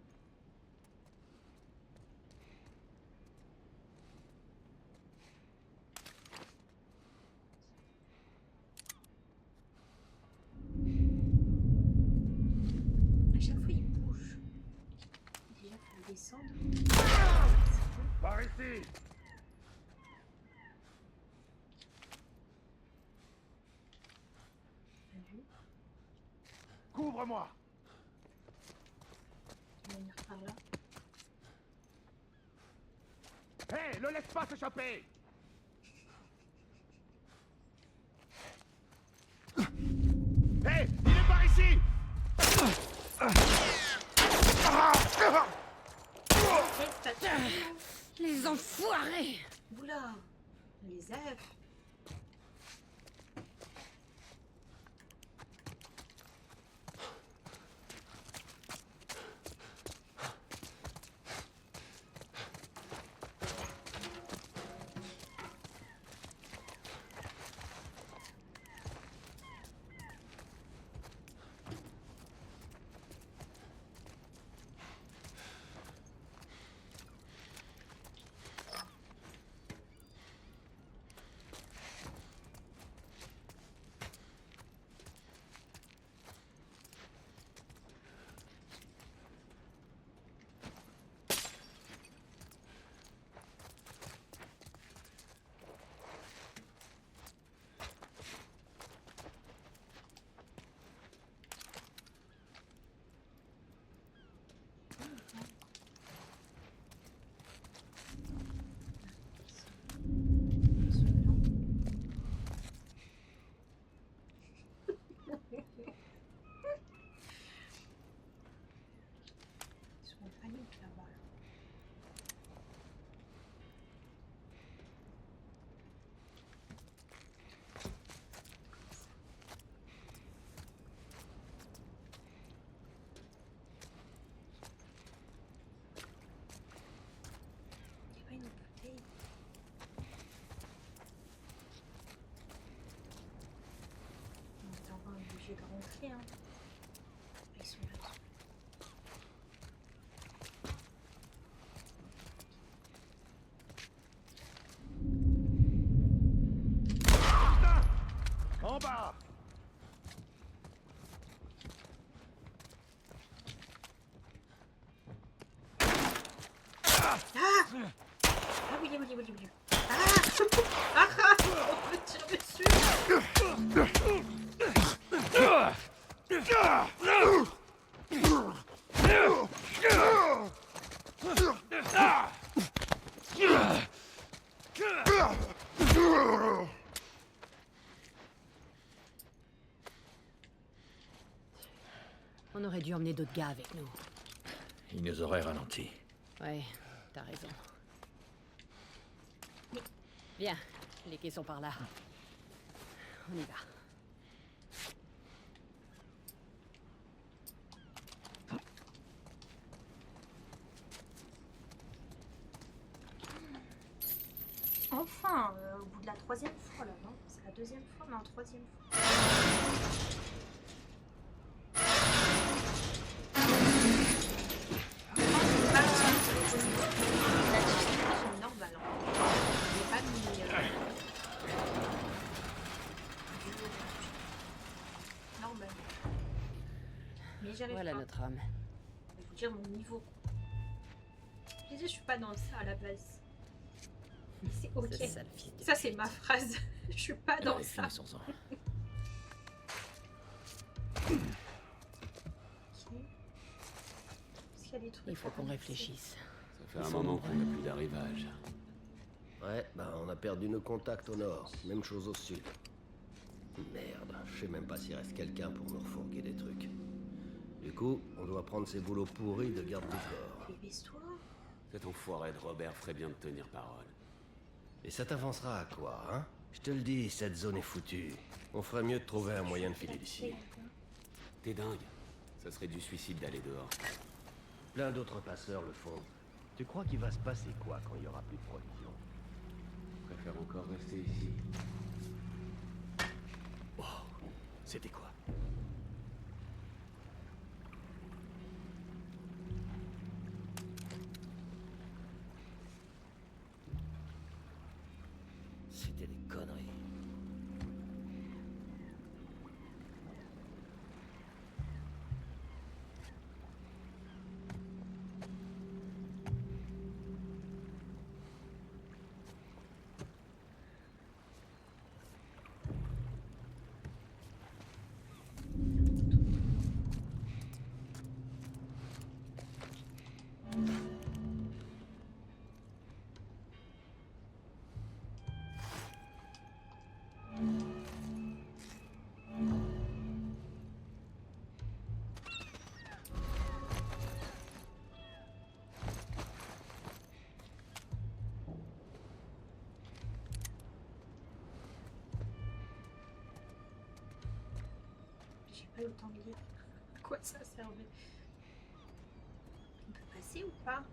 Couvre-moi. Je vais venir par là. Hé, le laisse pas s'échapper. Hé, il est par ici. Les enfoirés! Oula, les elfes. De rentrer, hein. Ils sont là. En bas. Ah oui, oui, oui, oui. Ah on me tire dessus. On aurait dû emmener d'autres gars avec nous. Il nous aurait ralenti. Ouais, t'as raison. Bien, les quais sont par là. On y va. Enfin, au bout de la 3e fois là, non? C'est la 2e fois, non, 3e fois. Normal. Mais j'arrive Voilà pas. notre homme. Je vais vous dire mon niveau. Je disais, je suis pas dans ça à la base. C'est ok. Ça, c'est ma phrase. Je suis pas dans ça. Il faut qu'on réfléchisse. Ça fait un moment qu'on n'a plus d'arrivage. Ouais, bah on a perdu nos contacts au nord. Même chose au sud. Merde, je sais même pas s'il reste quelqu'un pour nous refourguer des trucs. Du coup, on doit prendre ces boulots pourris de garde du corps. Baisse-toi. Cet enfoiré de Robert ferait bien de tenir parole. Et ça t'avancera à quoi, hein? Je te le dis, cette zone est foutue. On ferait mieux de trouver un moyen de filer d'ici. T'es dingue. Ça serait du suicide d'aller dehors. Plein d'autres passeurs le font. Tu crois qu'il va se passer quoi quand il y aura plus de provisions? Je préfère encore rester ici. Oh, c'était quoi? C'était des conneries. pas le temps de lire. À quoi ça servait? On peut passer ou pas? En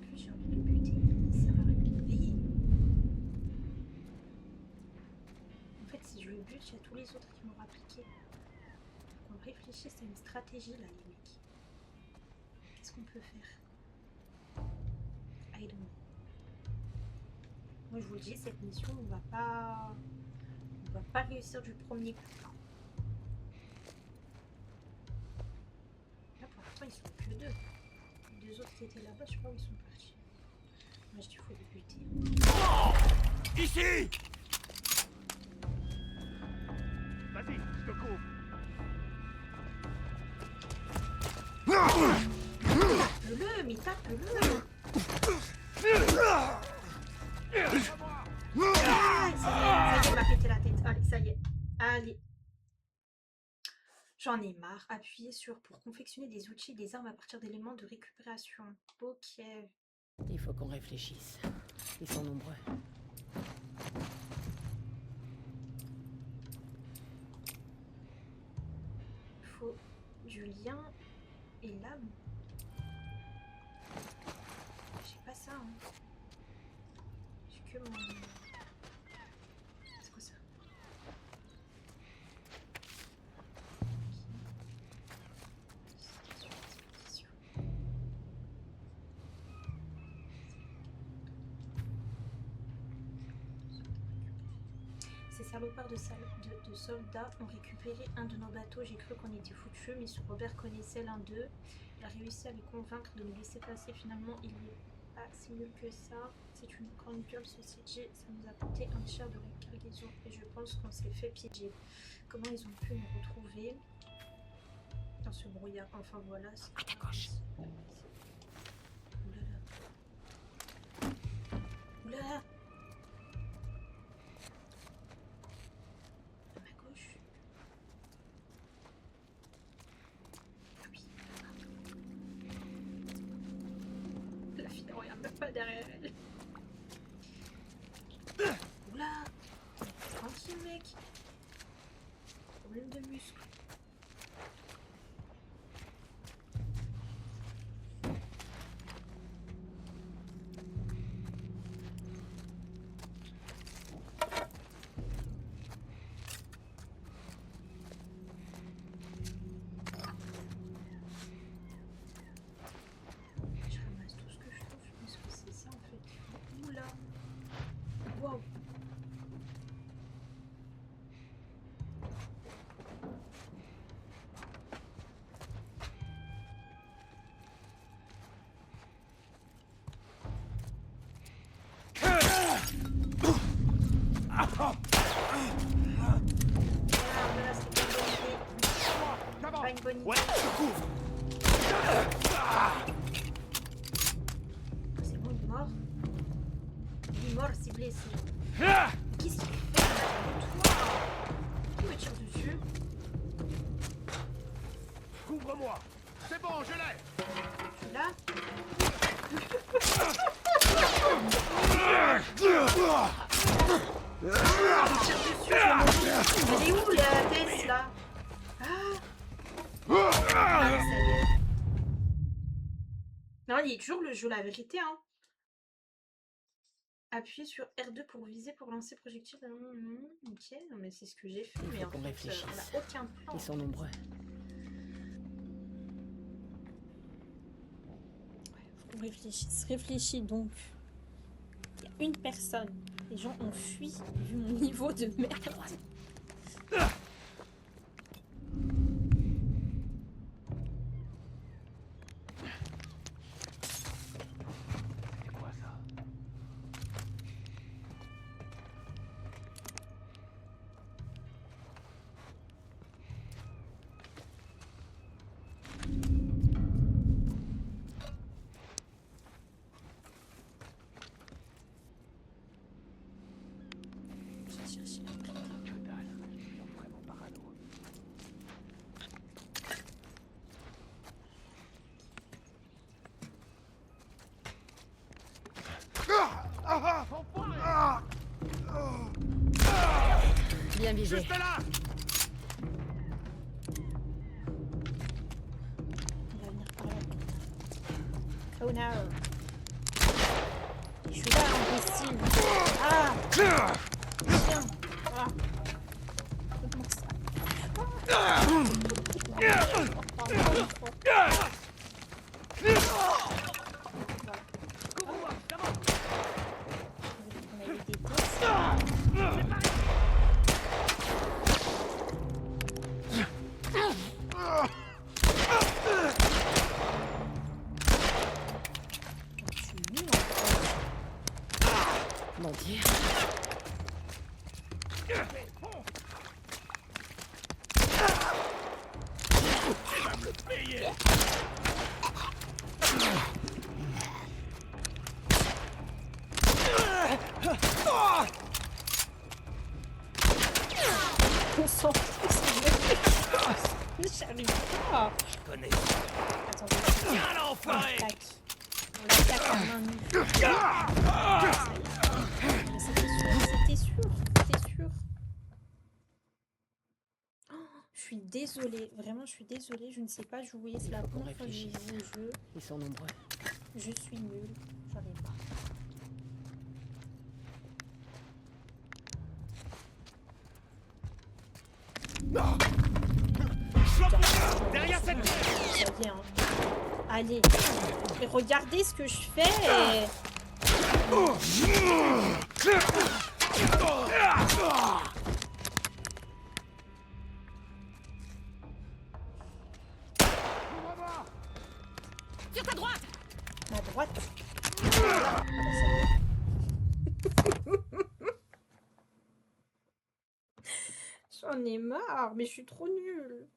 plus, j'ai envie de le buter. Ça va réveiller. En fait, si je le bute, il y a tous les autres qui m'ont appliqué. On réfléchisse à une stratégie là, les mecs. Qu'est-ce qu'on peut faire? I don't know. Moi, je vous le dis, cette mission, on va pas réussir du premier coup. Là, pour l'instant, ils sont que deux. Les deux autres qui étaient là-bas, je sais pas où ils sont partis. Moi, je dis, il faut les buter. Ici! Vas-y, je te couvre. Tape-le, mais tape-le! Ah, ça y est, il m'a pété la tête. Allez, ça y est. Allez. J'en ai marre. Appuyez sur pour confectionner des outils et des armes à partir d'éléments de récupération. Ok. Il faut qu'on réfléchisse. Ils sont nombreux. Faut du lien et l'âme. J'ai pas ça, hein. J'ai que mon... C'est quoi ça? Ces salopards de soldats ont récupéré un de nos bateaux. J'ai cru qu'on était foutus, mais ce Robert connaissait l'un d'eux. Il a réussi à les convaincre de nous laisser passer. Finalement, il est pas si nul que ça. C'est une grande gueule, ce CJ. Ça nous a coûté un tiers de la cargaison et je pense qu'on s'est fait piéger. Comment ils ont pu nous retrouver dans ce brouillard? Enfin voilà. À ta gauche. Oulala. Oulala. Pas derrière elle. Oula! Tranquille, mec. Problème de muscle. Pas une bonne idée. Ouais, je couvre. C'est bon, il est mort. Il est mort, c'est blessé. Qu'est-ce qu'il fait? Qui me tire dessus? Couvre-moi. C'est bon, je l'ai. Tu l'as? Il me tire dessus. Elle est où la tête là? Ah, ça y est. Non, il est toujours le jeu, la vérité, hein. Appuyez sur R2 pour viser, pour lancer projectile. Ok, non mais c'est ce que j'ai fait, mais en fait, on n'a aucun plan. Ils sont nombreux. Ouais, faut qu'on réfléchisse. Réfléchis donc. Il y a une personne. Les gens ont fui vu mon niveau de merde. Bien visé. Juste là. Oh no. Je suis là, imbécile. Ah. Tiens. Ah. Comment ça? Mon Dieu. J'arrive pas. Je connais. Attendez. Tiens, l'enfoiré. On l'attaque à main nue. C'était sûr. Oh, je suis désolée, vraiment je suis désolée, je ne sais pas jouer, c'est la première fois que je joue au jeu. Ils sont nombreux. Je suis nulle, j'arrive pas. Derrière cette... Ça vient, hein. Allez, mais regardez ce que je fais. Sur ta droite. Ma droite. J'en ai marre, mais je suis trop nulle.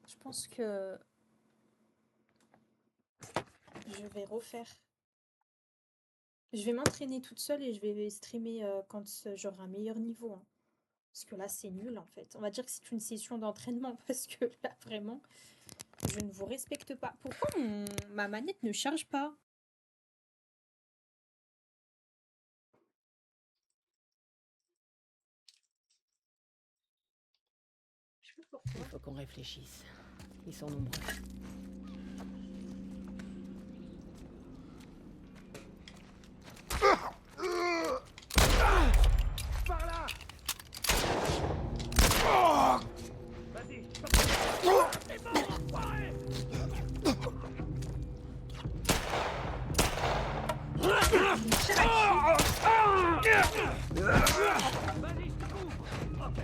Je pense que je vais refaire. Je vais m'entraîner toute seule et je vais streamer quand j'aurai un meilleur niveau, hein. Parce que là, c'est nul en fait. On va dire que c'est une session d'entraînement parce que là, vraiment, je ne vous respecte pas. Pourquoi ma manette ne charge pas? Je sais pas pourquoi. Il faut qu'on réfléchisse. Ils sont nombreux. Par là. Vas-y. C'est bon, enfoiré. Vas-y, je te couvre. Ok.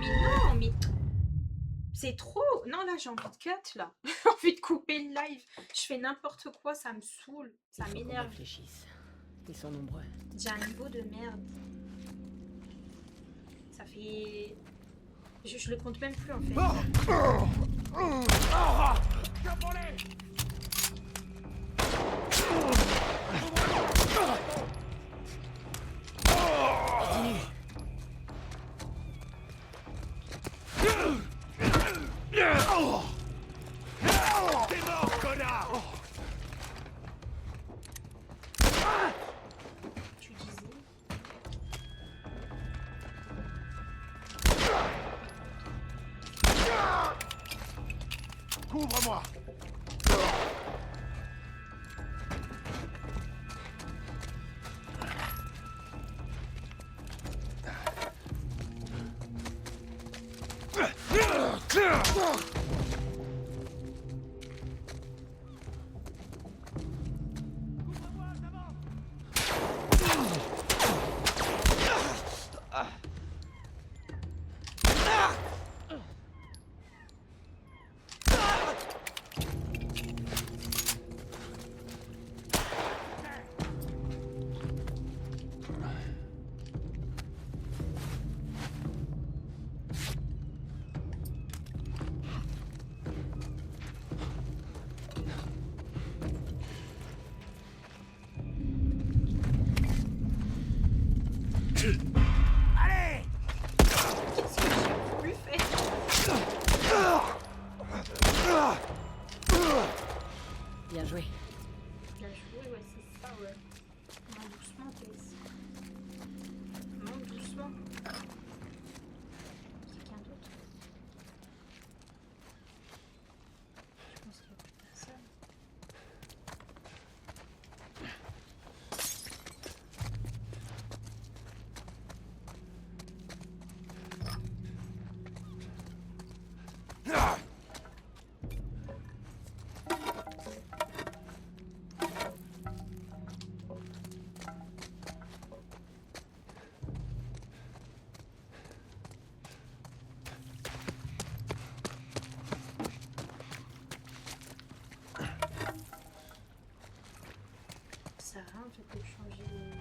Non, mais c'est trop. Non, là, j'ai envie de cut, là. J'ai envie de couper le live. Je fais n'importe quoi, ça me saoule. Ça m'énerve. Réfléchisse. Ils sont nombreux. J'ai un niveau de merde. Ça fait... Je le compte même plus, en fait. T'es mort, connard. Tu disais... Couvre-moi. Bien joué. Bien joué, ouais, c'est ça, ouais. Monte doucement, Tess. Monte doucement. Quelqu'un d'autre? Je pense qu'il n'y a plus personne. Ça sert à rien en fait de changer les...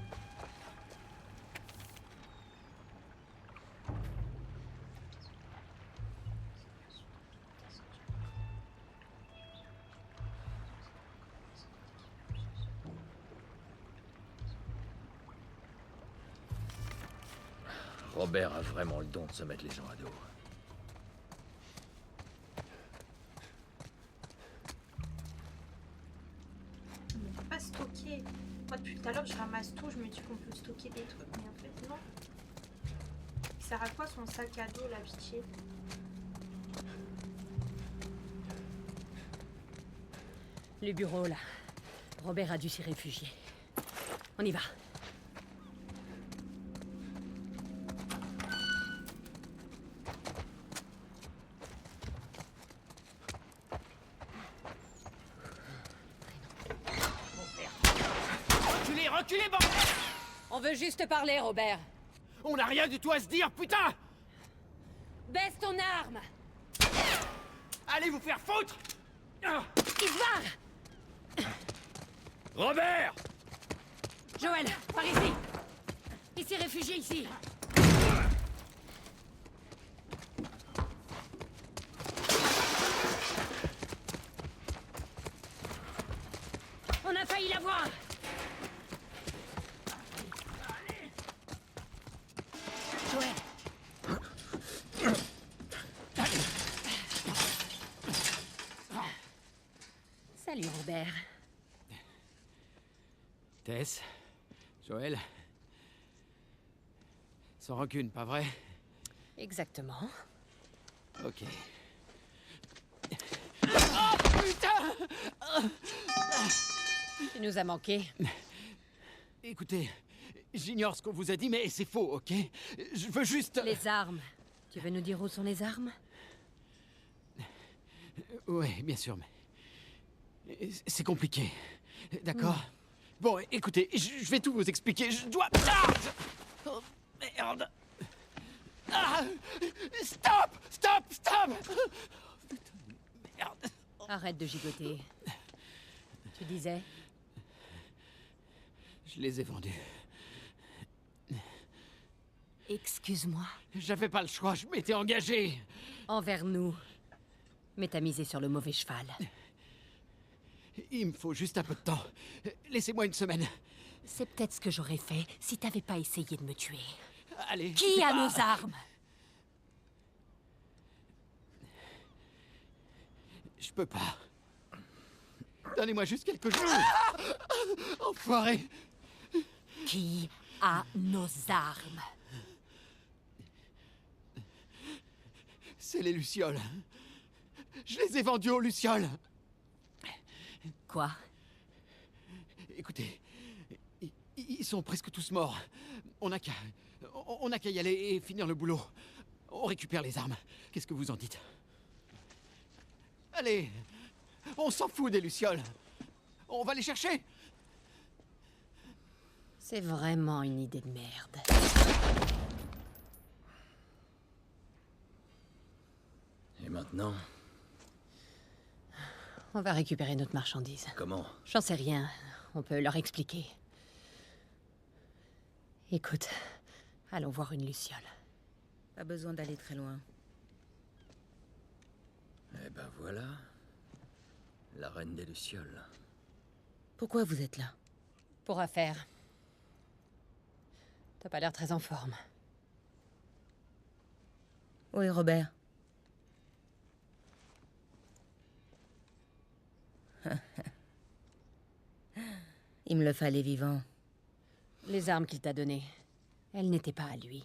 Robert a vraiment le don de se mettre les gens à dos. On peut pas stocker. Moi depuis tout à l'heure je ramasse tout, je me dis qu'on peut stocker des trucs, mais en fait non. Il sert à quoi son sac à dos, la pitié? Le bureau, là. Robert a dû s'y réfugier. On y va. Reculez, reculez, bordel! On veut juste parler, Robert. On n'a rien du tout à se dire, putain! Baisse ton arme! Allez vous faire foutre! Il se barre! Robert! Joël, par ici! Il s'est réfugié ici! On a failli l'avoir! Joël! Salut, Robert. Tess, Joël. Sans rancune, pas vrai? Exactement. Ok. Oh putain! Tu nous as manqué. Écoutez, j'ignore ce qu'on vous a dit, mais c'est faux, ok? Je veux juste... Les armes. Tu veux nous dire où sont les armes? Ouais, bien sûr, mais... C'est compliqué. D'accord? Bon, écoutez, je vais tout vous expliquer. Je dois... Ah! Oh, merde! Ah! Stop! Stop! Stop! Oh, putain, merde! Arrête de gigoter. Tu disais? Je les ai vendus. Excuse-moi. J'avais pas le choix, je m'étais engagé. Envers nous. Mais t'as misé sur le mauvais cheval. Il me faut juste un peu de temps. Laissez-moi une semaine. C'est peut-être ce que j'aurais fait si t'avais pas essayé de me tuer. Allez. Qui a nos armes? Je peux pas. Donnez-moi juste quelques jours. Enfoiré. Qui a nos armes? C'est les Lucioles. Je les ai vendus aux Lucioles. Quoi? Écoutez, ils sont presque tous morts. On n'a qu'à y aller et finir le boulot. On récupère les armes. Qu'est-ce que vous en dites? Allez, on s'en fout des Lucioles. On va les chercher. C'est vraiment une idée de merde. Et maintenant? On va récupérer notre marchandise. Comment? J'en sais rien. On peut leur expliquer. Écoute, allons voir une Luciole. Pas besoin d'aller très loin. Eh ben voilà. La reine des Lucioles. Pourquoi vous êtes là? Pour affaire. T'as pas l'air très en forme. Où est Robert? Il me le fallait vivant. Les armes qu'il t'a données, elles n'étaient pas à lui.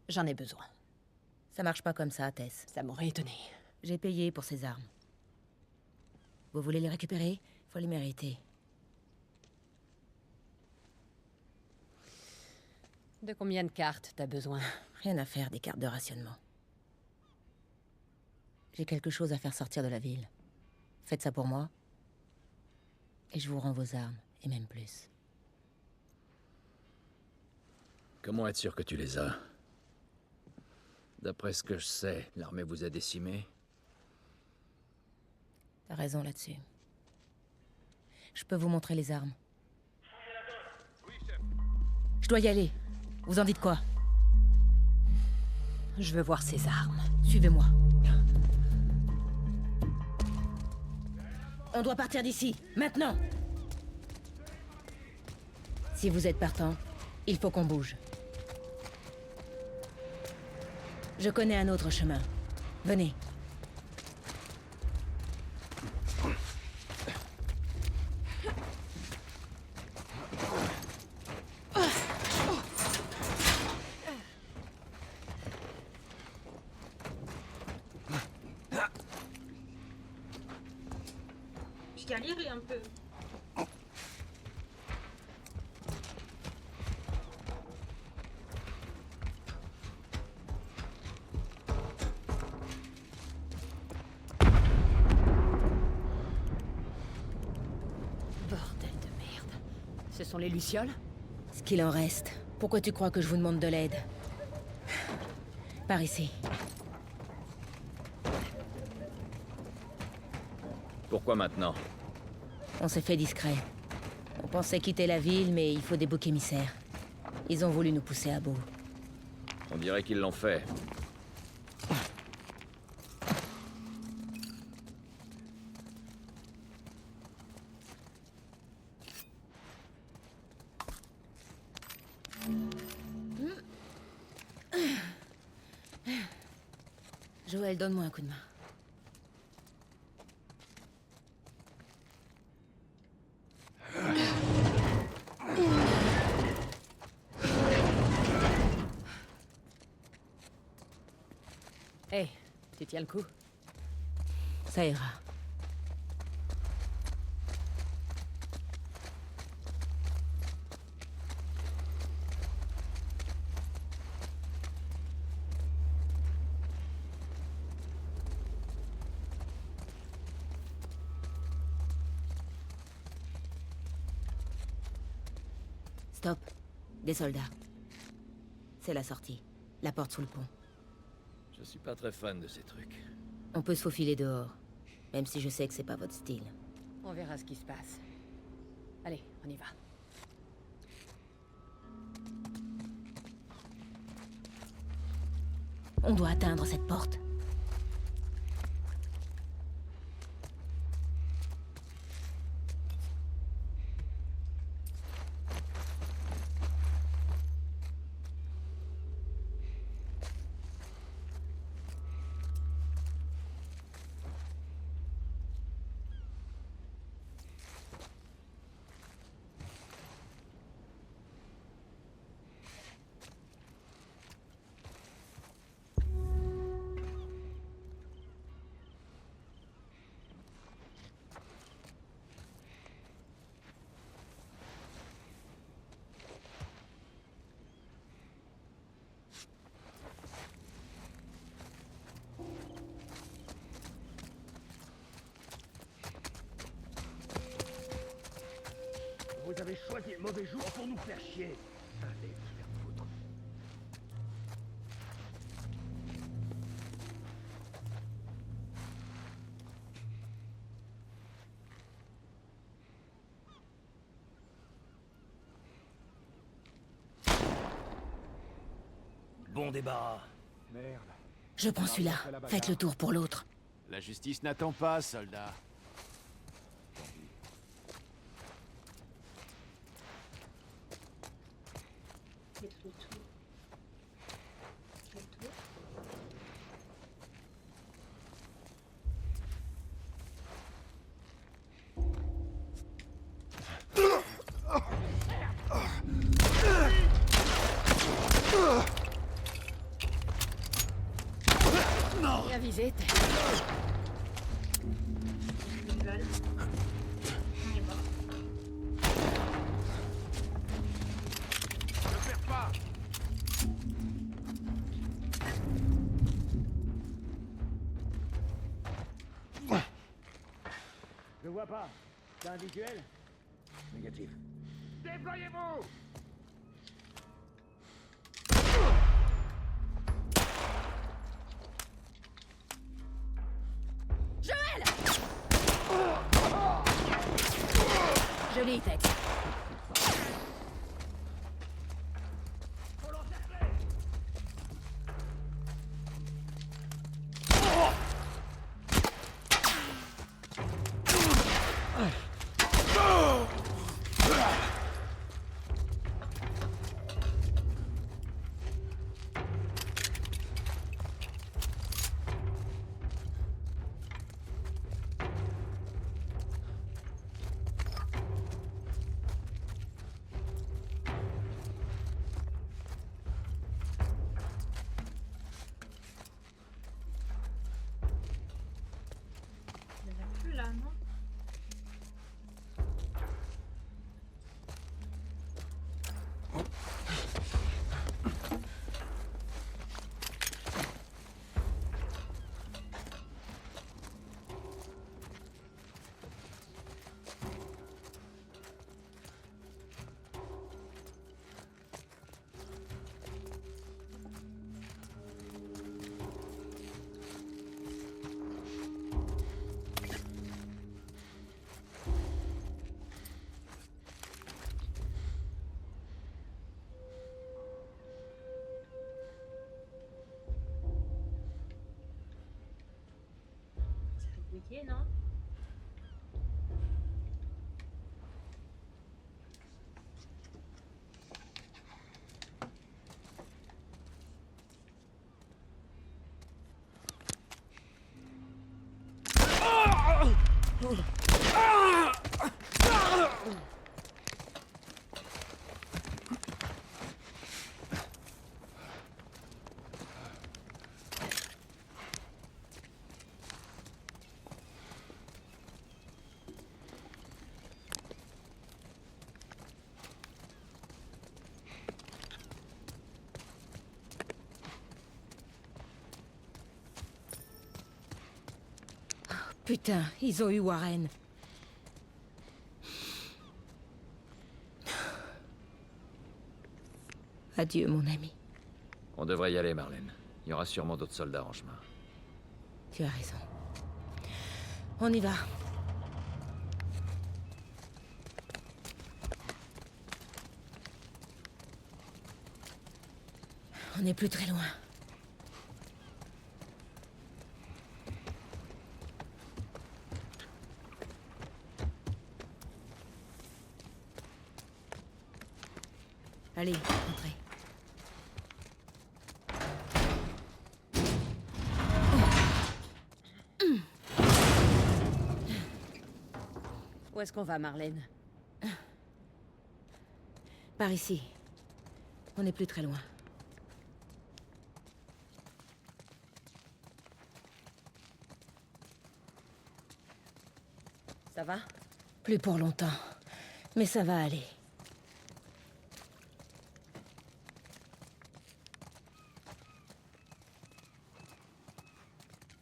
J'en ai besoin. Ça marche pas comme ça, Tess. Ça m'aurait étonné. J'ai payé pour ces armes. Vous voulez les récupérer? Faut les mériter. De combien de cartes t'as besoin? Rien à faire des cartes de rationnement. J'ai quelque chose à faire sortir de la ville. Faites ça pour moi. Et je vous rends vos armes, et même plus. Comment être sûr que tu les as? D'après ce que je sais, l'armée vous a décimés. T'as raison là-dessus. Je peux vous montrer les armes. Je dois y aller. Vous en dites quoi? Je veux voir ces armes. Suivez-moi. On doit partir d'ici, maintenant. Si vous êtes partant, il faut qu'on bouge. Je connais un autre chemin. Venez. Je galérais un peu. Bordel de merde. Ce sont les lucioles? Ce qu'il en reste. Pourquoi tu crois que je vous demande de l'aide? Par ici. Pourquoi maintenant? On s'est fait discret. On pensait quitter la ville, mais il faut des boucs émissaires. Ils ont voulu nous pousser à bout. On dirait qu'ils l'ont fait. Joël, donne-moi un coup de main. Hé, tu tiens le coup? Ça ira. Stop. Des soldats. C'est la sortie. La porte sous le pont. Je suis pas très fan de ces trucs. On peut se faufiler dehors. Même si je sais que c'est pas votre style. On verra ce qui se passe. Allez, on y va. On doit atteindre cette porte. Vous avez choisi le mauvais jour pour nous faire chier. Allez, vous faire foutre. Bon débarras. Merde. Je prends celui-là. Faites le tour pour l'autre. La justice n'attend pas, soldat. Faites le tour. Faites le tour. vite. Ils veulent. On y va. Ne perds pas. Je vois pas. T'as un visuel? Négatif. Déployez-vous. Joël! Joli, Tex. Il n'y en a plus là, non? C'est compliqué, non? Putain, ils ont eu Warren. Adieu, mon ami. On devrait y aller, Marlène. Il y aura sûrement d'autres soldats en chemin. Tu as raison. On y va. On n'est plus très loin. Allez, entrez. Où est-ce qu'on va, Marlène? Par ici. On n'est plus très loin. Ça va? Plus pour longtemps. Mais ça va aller.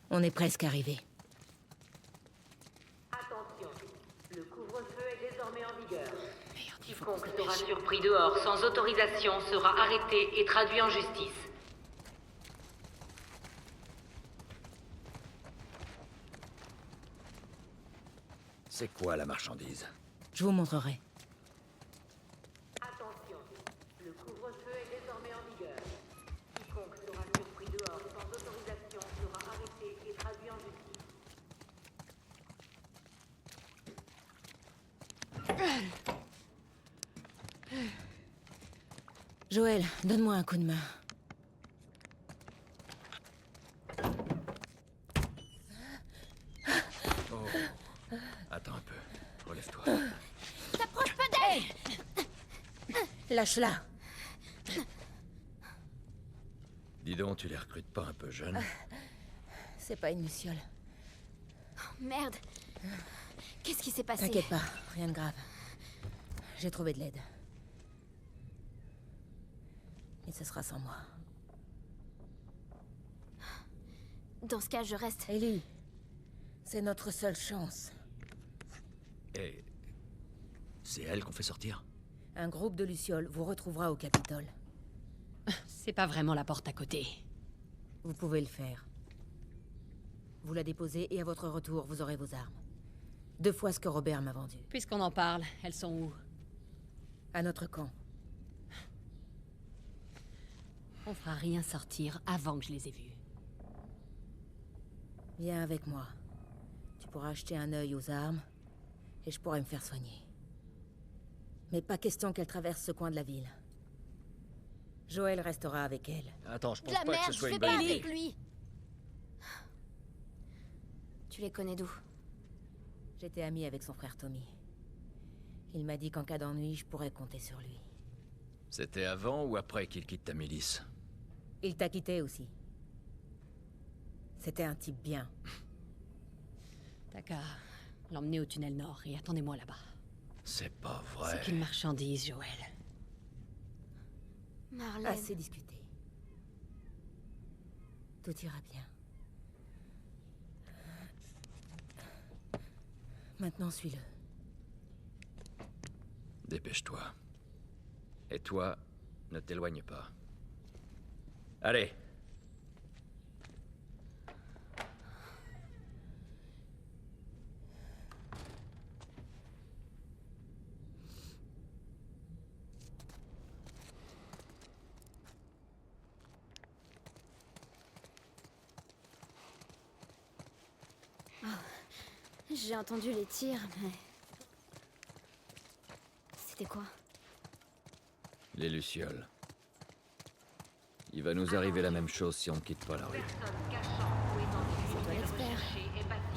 On est presque arrivé. Attention, le couvre-feu est désormais en vigueur. Quiconque sera surpris dehors sans autorisation sera arrêté et traduit en justice. C'est quoi la marchandise? Je vous montrerai. Attention, le couvre-feu est désormais en vigueur. Quiconque sera surpris dehors sans autorisation sera arrêté et traduit en justice. Joël, donne-moi un coup de main. Oh. Attends un peu. Relève-toi. T'approches pas d'elle! Lâche-la. Dis donc, tu les recrutes pas un peu jeunes? C'est pas une luciole. Oh, merde. Qu'est-ce qui s'est passé? T'inquiète pas, rien de grave. J'ai trouvé de l'aide. Et ce sera sans moi. Dans ce cas, je reste. Ellie, c'est notre seule chance. Et... c'est elle qu'on fait sortir? Un groupe de lucioles vous retrouvera au Capitole. C'est pas vraiment la porte à côté. Vous pouvez le faire. Vous la déposez et à votre retour, vous aurez vos armes. 2 fois ce que Robert m'a vendu. Puisqu'on en parle, elles sont où? À notre camp. On fera rien sortir avant que je les ai vues. Viens avec moi. Tu pourras acheter un œil aux armes, et je pourrai me faire soigner. Mais pas question qu'elle traverse ce coin de la ville. Joël restera avec elle. Attends, je De pense la pas merde, que ce je soit vais une pas bonne idée. avec lui. Tu les connais d'où? J'étais amie avec son frère Tommy. Il m'a dit qu'en cas d'ennui, je pourrais compter sur lui. C'était avant ou après qu'il quitte ta milice? Il t'a quitté aussi. C'était un type bien. T'as qu'à l'emmener au tunnel nord et attendez-moi là-bas. C'est pas vrai. C'est qu'une marchandise, Joël. Marlène. Assez discuté. Tout ira bien. Maintenant, suis-le. Dépêche-toi. Et toi, ne t'éloigne pas. Allez. J'ai entendu les tirs, mais... C'était quoi? Les lucioles. Il va nous arriver la même chose si on ne quitte pas la rue. C'est toi l'expert.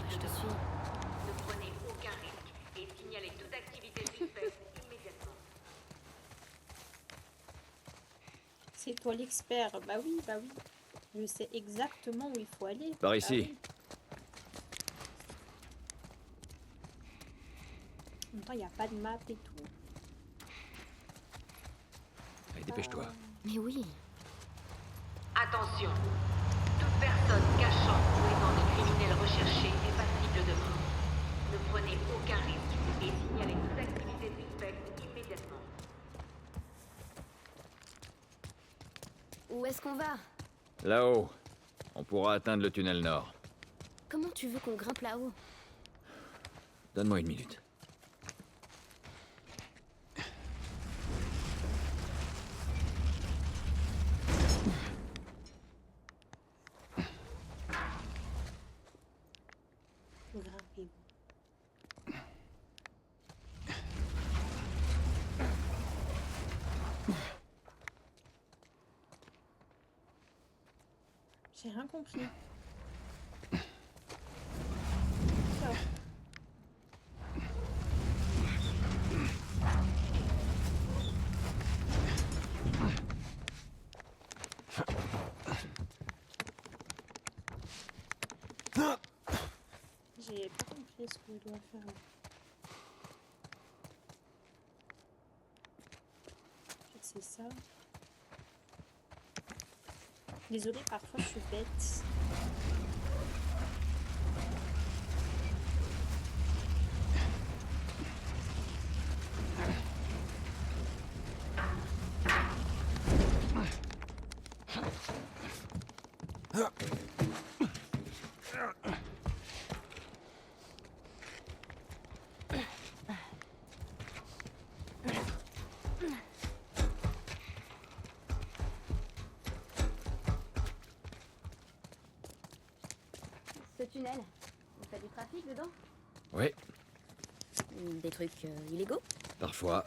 Je te suis. Ne prenez aucun risque et signalez toute activité suspecte immédiatement. C'est toi l'expert. Bah oui, bah oui. Je sais exactement où il faut aller. Par Bah ici. oui. En même temps, il n'y a pas de map et tout. Allez, dépêche-toi. Mais oui. Attention. Toute personne cachant ou aidant des criminels recherchés est passible de mort. Ne prenez aucun risque et signalez toute activité suspecte immédiatement. Où est-ce qu'on va? Là-haut. On pourra atteindre le tunnel nord. Comment tu veux qu'on grimpe là-haut? Donne-moi une minute. Grimpez. J'ai rien compris. Ça. J'ai pas compris ce que je dois faire là. En fait, c'est ça. Désolée, parfois je suis bête. Ce tunnel, il fait du trafic dedans? Oui, Des trucs illégaux? parfois.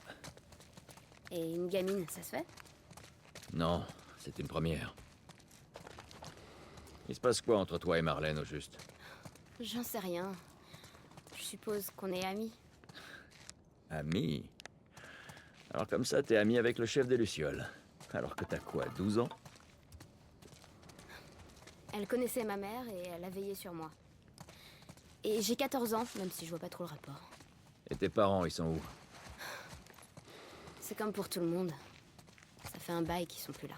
Et une gamine, ça se fait? Non, c'est une première. Il se passe quoi entre toi et Marlène, au juste? J'en sais rien. Je suppose qu'on est amis. Ami? Alors comme ça, t'es ami avec le chef des Lucioles. Alors que t'as quoi, 12 ans? Elle connaissait ma mère et elle a veillé sur moi. Et j'ai 14 ans, même si je vois pas trop le rapport. Et tes parents, ils sont où? C'est comme pour tout le monde. Ça fait un bail qu'ils sont plus là.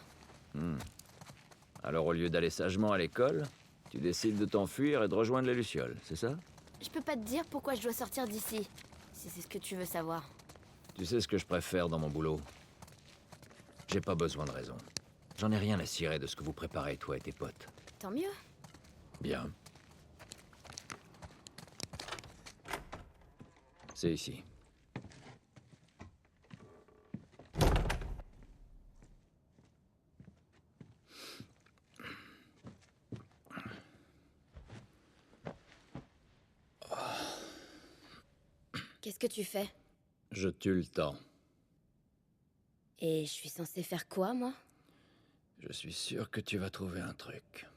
Alors au lieu d'aller sagement à l'école, tu décides de t'enfuir et de rejoindre les Lucioles, c'est ça? Je peux pas te dire pourquoi je dois sortir d'ici, si c'est ce que tu veux savoir. Tu sais ce que je préfère dans mon boulot? J'ai pas besoin de raison. J'en ai rien à cirer de ce que vous préparez, toi et tes potes. Tant mieux. Bien. C'est ici. Qu'est-ce que tu fais? Je tue le temps. Et je suis censée faire quoi, moi? Je suis sûr que tu vas trouver un truc.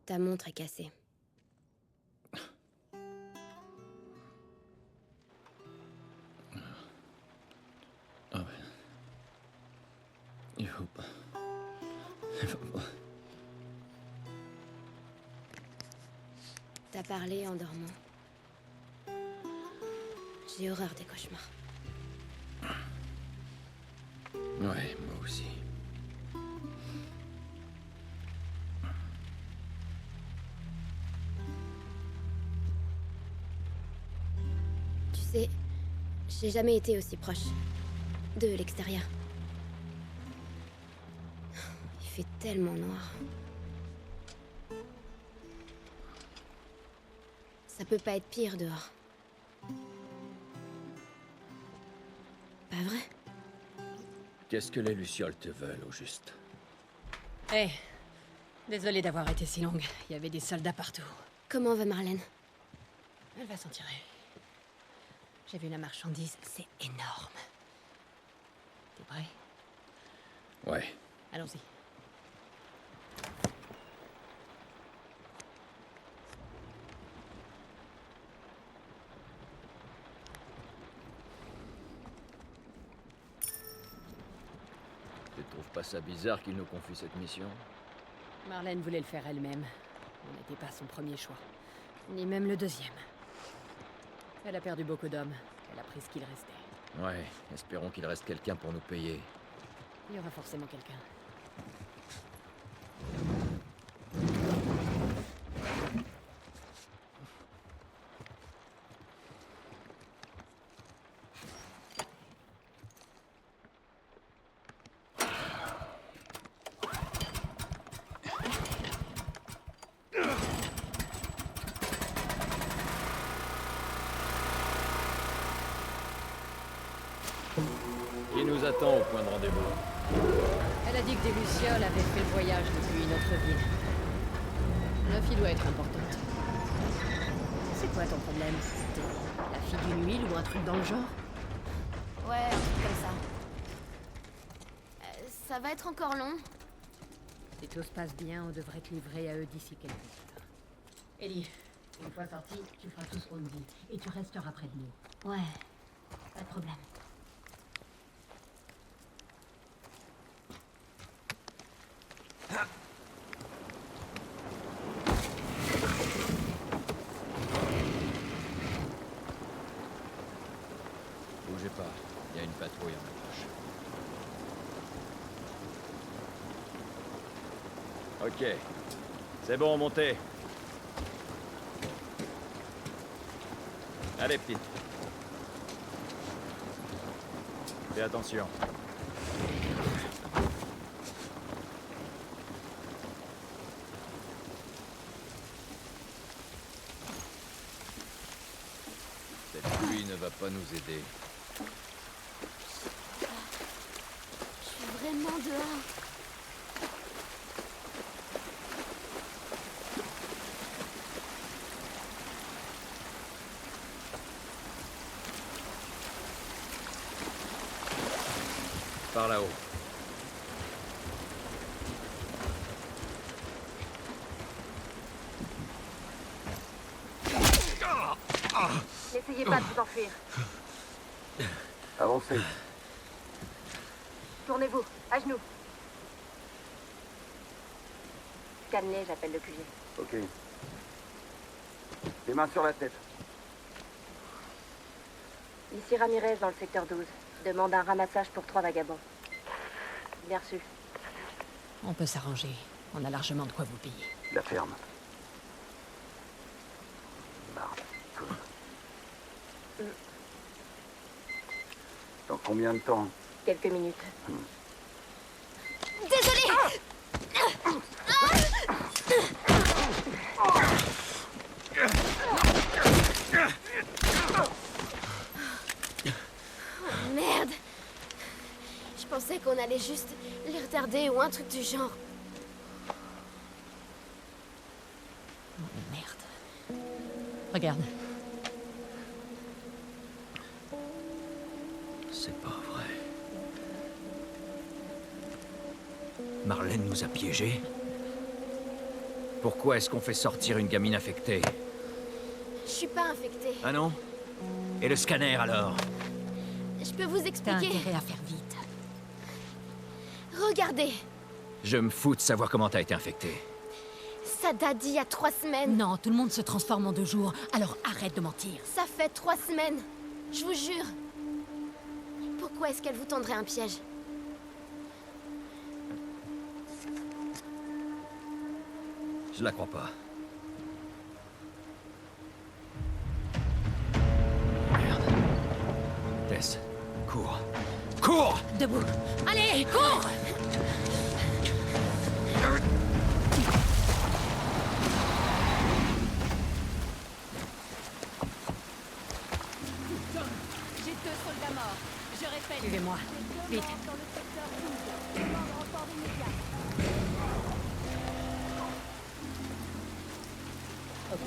Ta montre est cassée. Ah ouais. Il faut pas. Il faut pas. T'as parlé en dormant. J'ai horreur des cauchemars. Ouais, moi aussi. Tu sais, j'ai jamais été aussi proche de l'extérieur. Il fait tellement noir. Ça peut pas être pire dehors. Pas vrai? Qu'est-ce que les Lucioles te veulent, au juste? Hé, désolée d'avoir été si longue. Il y avait des soldats partout. Comment va Marlène? Elle va s'en tirer. J'ai vu la marchandise, c'est énorme. T'es prêt? Ouais. Allons-y. Tu trouves pas ça bizarre qu'il nous confie cette mission? Marlène voulait le faire elle-même. On n'était pas son premier choix. Ni même le deuxième. Elle a perdu beaucoup d'hommes. Elle a pris ce qu'il restait. Ouais, espérons qu'il reste quelqu'un pour nous payer. Il y aura forcément quelqu'un. Qui nous attend au point de rendez-vous? Elle a dit que des Lucioles avaient fait le voyage depuis une autre ville. La fille doit être importante. C'est quoi ton problème? T'es la fille d'une huile ou un truc dans le genre? Ouais, un truc comme ça. Ça va être encore long. Si tout se passe bien, on devrait te livrer à eux d'ici quelques heures. Ellie, une fois sorti, tu feras tout ce qu'on te dit. Et tu resteras près de nous. Ouais, pas de problème. Bougez pas, il y a une patrouille en approche. Ok. C'est bon, montez. Allez, petite. Fais attention. Cette pluie ne va pas nous aider. Je suis vraiment dehors. Par là-haut. N'essayez pas de vous enfuir. Avancez. Tournez-vous, à genoux. Stanley, j'appelle le QG. Ok. Les mains sur la tête. Ici Ramirez dans le secteur 12. Demande un ramassage pour 3 vagabonds. Bien reçu. On peut s'arranger. On a largement de quoi vous payer. La ferme. Merde. Dans combien de temps? Quelques minutes. Désolée. Oh, merde. Je pensais qu'on allait juste les retarder ou un truc du genre. Oh, merde. Regarde. C'est pas vrai. Marlène nous a piégés. Pourquoi est-ce qu'on fait sortir une gamine infectée? Je suis pas infectée. Ah non? Et le scanner alors? Je peux vous T'as expliquer. intérêt à faire vite. Regardez. Je me fous de savoir comment t'as été infectée. Ça date d'il y a 3 semaines. Non, tout le monde se transforme en 2 jours, alors arrête de mentir. Ça fait 3 semaines. Je vous jure. Pourquoi est-ce qu'elle vous tendrait un piège? Je la crois pas. Merde. Tess, cours. Cours! Debout. Allez, cours! J'ai 2 soldats morts. Je répète. Suivez-moi. Vite. Dans le secteur 12. Demande renfort immédiat. Ok.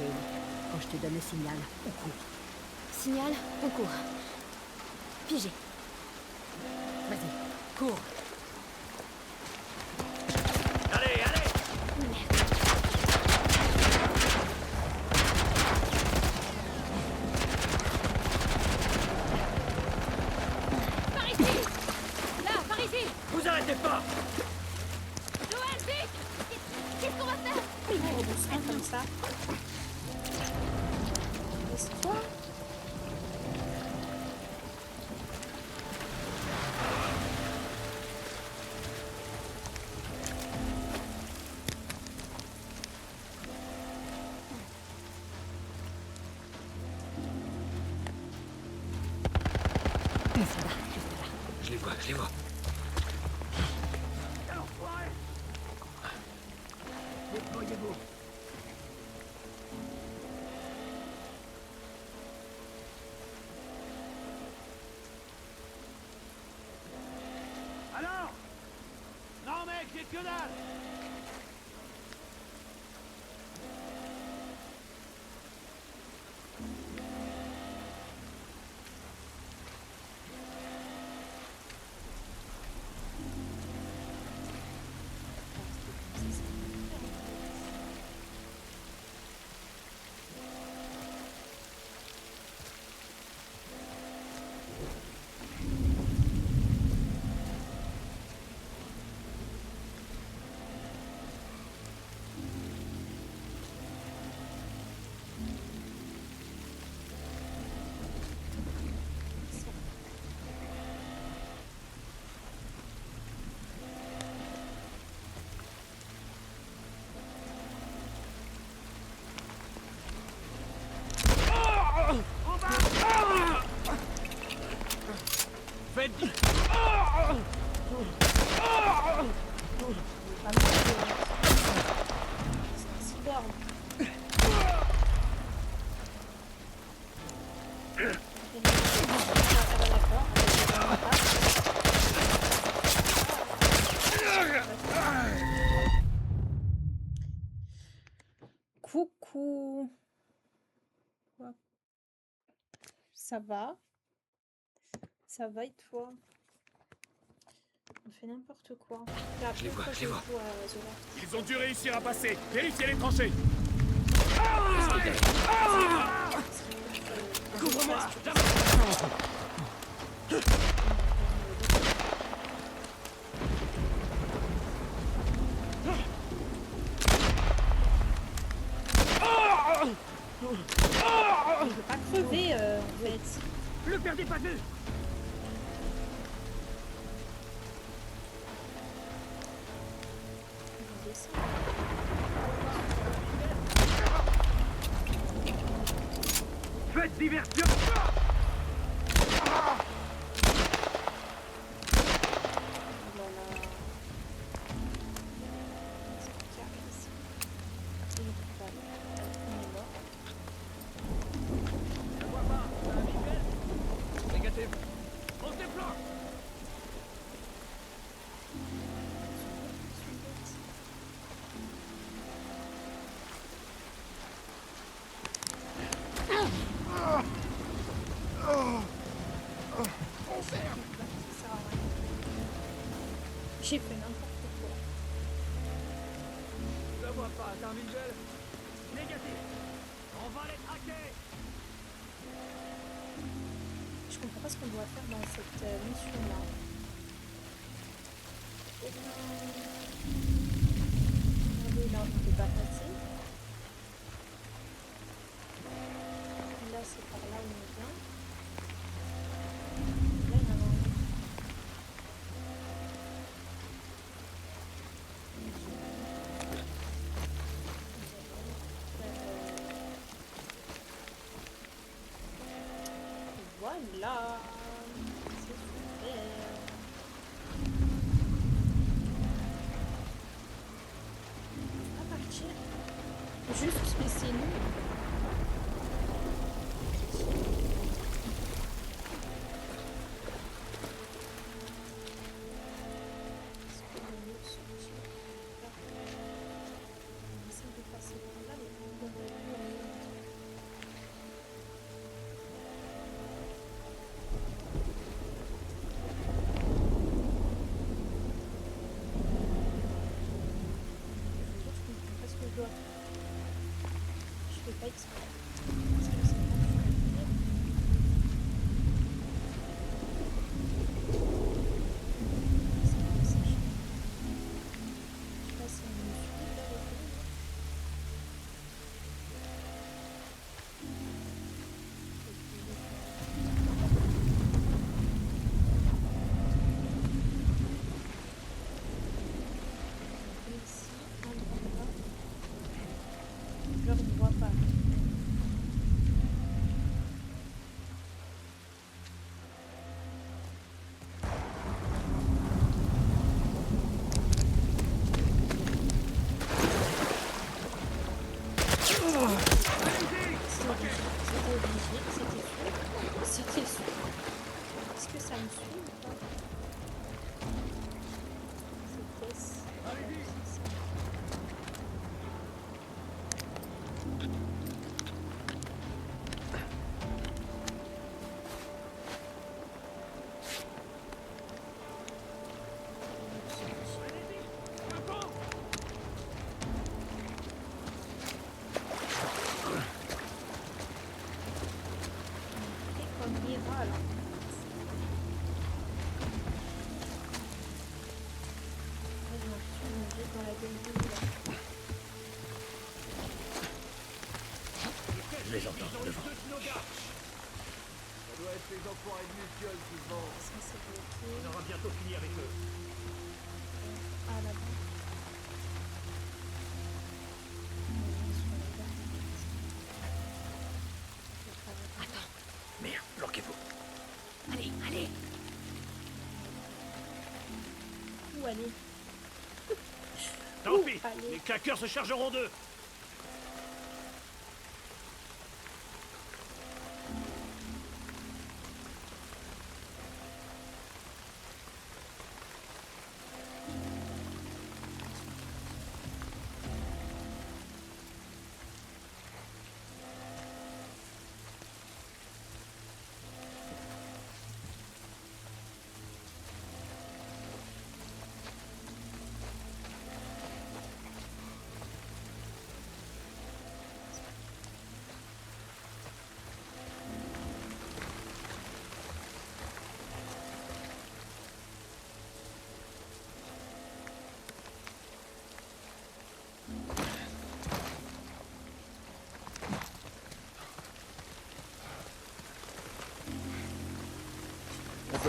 Quand je te donne le signal, on court. Signal, on court. Pigé. Vas-y, cours. Allez, allez! Par ici. Là, par ici. Vous arrêtez pas! Joël, vite. Qu'est-ce qu'on va faire? Oh, doucement comme ça. Laisse-toi. Je les vois, je les vois. Déployez-vous. Alors? Non mec, j'ai que dalle. Faites vite. Coucou. Ça va? Ça va et toi? On fait n'importe quoi. Je les vois, je les vois. Ils ont dû réussir à passer. Vérifiez les tranchées. Couvre-moi! Il veut pas crever en fait. Le perdez pas de vue. Faites diversion. Négatif. On se déploie. J'ai fait n'importe quoi. Je la vois pas, t'as un visuel. Négatif. On va les traquer. Je comprends pas ce qu'on doit faire dans cette mission-là. Regardez, là, on ne peut pas passer. Là, c'est par là où on vient. Là, il y en a un. Voilà, c'est super. On va partir. Juste, mais c'est nul. Est-ce que le mieux sortir? On essaie de passer par là, mais on va plus aller. Je fais pas exprès. Parce que c'est pas facile. C'est un message. Je sais pas si on me suit là, les filles. Ici, on va. Je ne vois pas. C'était sûr. Est-ce que ça me suit ou pas? C'était... Comme Mira là. Dans la gueule là. Je les entends devant. Ça doit être les enfoirés de Luciole qui se vendent. Ça c'est bloqué. On aura bientôt fini avec eux. Ah là-bas. Attends. Merde, bloquez-vous. Allez, allez. Où aller? Tant pis, les claqueurs se chargeront d'eux.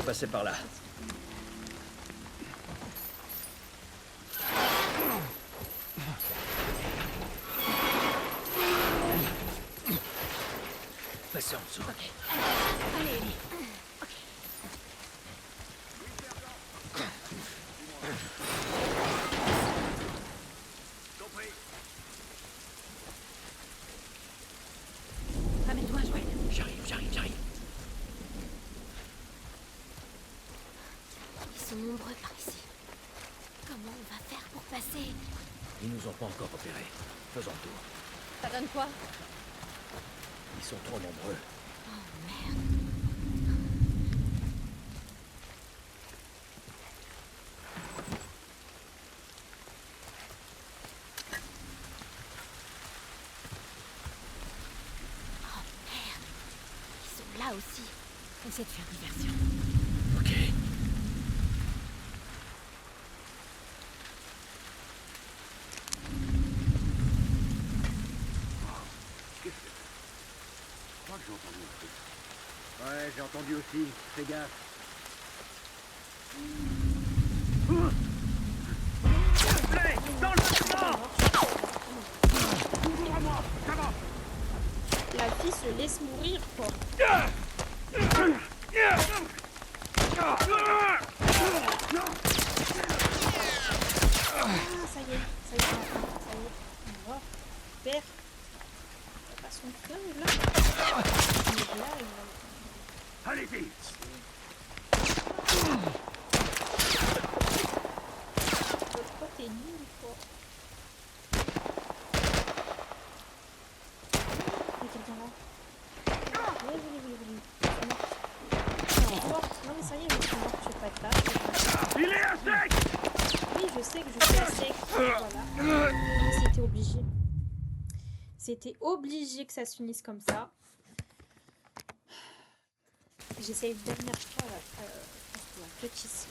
peux passer par là. Passez en dessous. Ok. Allez, Ellie. Ok. Ramène-toi, Joël. J'arrive. Ils sont nombreux par ici. Comment on va faire pour passer? Ils nous ont pas encore repérés. Faisons le tour. Ça donne quoi? Ils sont trop nombreux. Oh merde. Oh merde. Ils sont là aussi. Essaie de faire diversion. Ok. Je crois que j'ai entendu un truc. Ouais, j'ai entendu aussi. Fais gaffe. Dans le bâtiment! Ouvre-moi! Ça va! La fille se laisse mourir, quoi. Ah, ça y est. On va faire pas son flingue, là. Mais là, il va... Allez-y! L'autre fois, t'es nul, quoi. Il y a quelqu'un là. Oui. Non, mais ça y est, je suis morte, je vais pas être là. Il est à sec! Oui, je sais que je suis à sec. Voilà. C'était obligé. C'était obligé que ça se finisse comme ça. J'essaye une dernière fois la cut ici.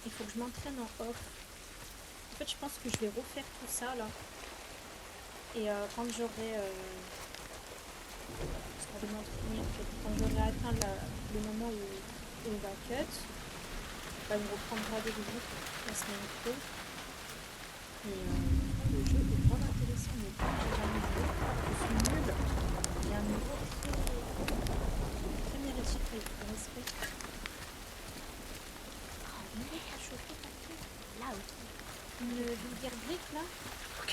Il faut que je m'entraîne en off. En fait, je pense que je vais refaire tout ça là. Et quand j'aurai... parce qu'on va m'entraîner en fait. Quand j'aurai atteint le moment où on va cut, bah, on reprendra des vidéos la semaine pro. Et le jeu est vraiment intéressant, mais pas j'ai jamais joué. Je suis nulle. Il y a un niveau très méritique avec le respect. Oh merde, t'as chopé ta queue. Là, une vulgaire brique là. Ok.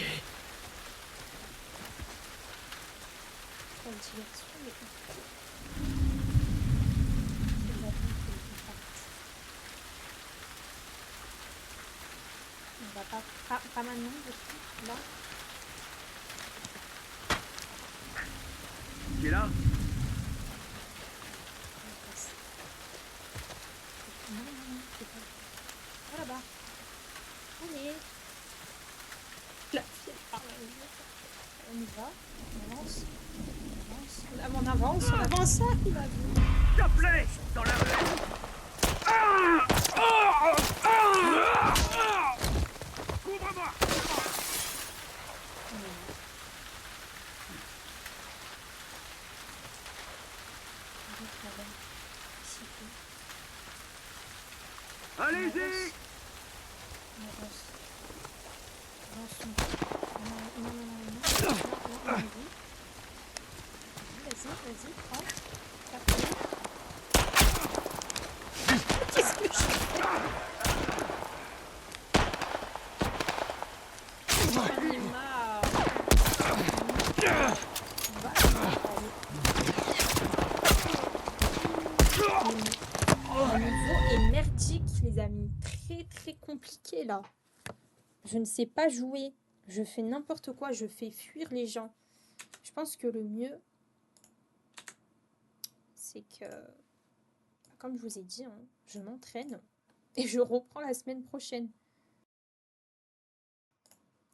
Pas de diversion, mais... On va pas maintenant, du coup, là. Tu es là? Non, c'est pas... Oh là-bas. Allez. La fille, elle parle. On y va, on avance. On avance, ça, il va venir. Chapelet! Dans la rue! Couvre-moi! Allez-y! On avance. Non. Vas-y, prends. Qu'est-ce que je fais? J'en ai marre. Le niveau est merdique, les amis. Très compliqué là. Je ne sais pas jouer. Je fais n'importe quoi. Je fais fuir les gens. Je pense que le mieux, c'est que, comme je vous ai dit, hein, je m'entraîne et je reprends la semaine prochaine.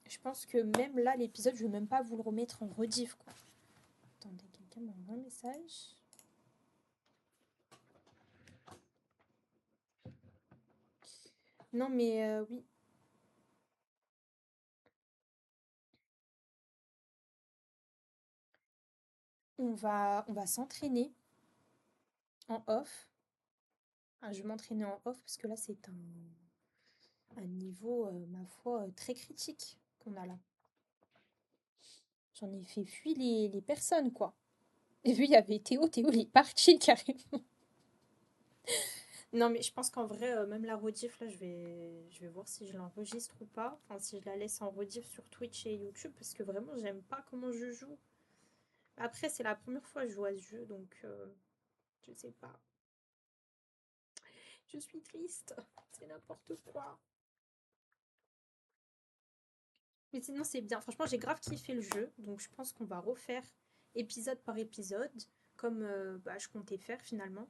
Je pense que même là, l'épisode, je ne vais même pas vous le remettre en rediff, quoi. Attendez, quelqu'un m'envoie un message. Non, mais oui. On va s'entraîner en off. Ah, je vais m'entraîner en off parce que là, c'est un niveau, ma foi, très critique qu'on a là. J'en ai fait fuir les personnes, quoi. Et puis, il y avait Théo. Théo, il est parti carrément. Non, mais je pense qu'en vrai, même la rediff, là, je vais voir si je l'enregistre ou pas. Enfin, si je la laisse en rediff sur Twitch et YouTube, parce que vraiment, j'aime pas comment je joue. Après, c'est la première fois que je joue à ce jeu, donc je sais pas. Je suis triste. C'est n'importe quoi. Mais sinon, c'est bien. Franchement, j'ai grave kiffé le jeu, donc je pense qu'on va refaire épisode par épisode, comme je comptais faire finalement.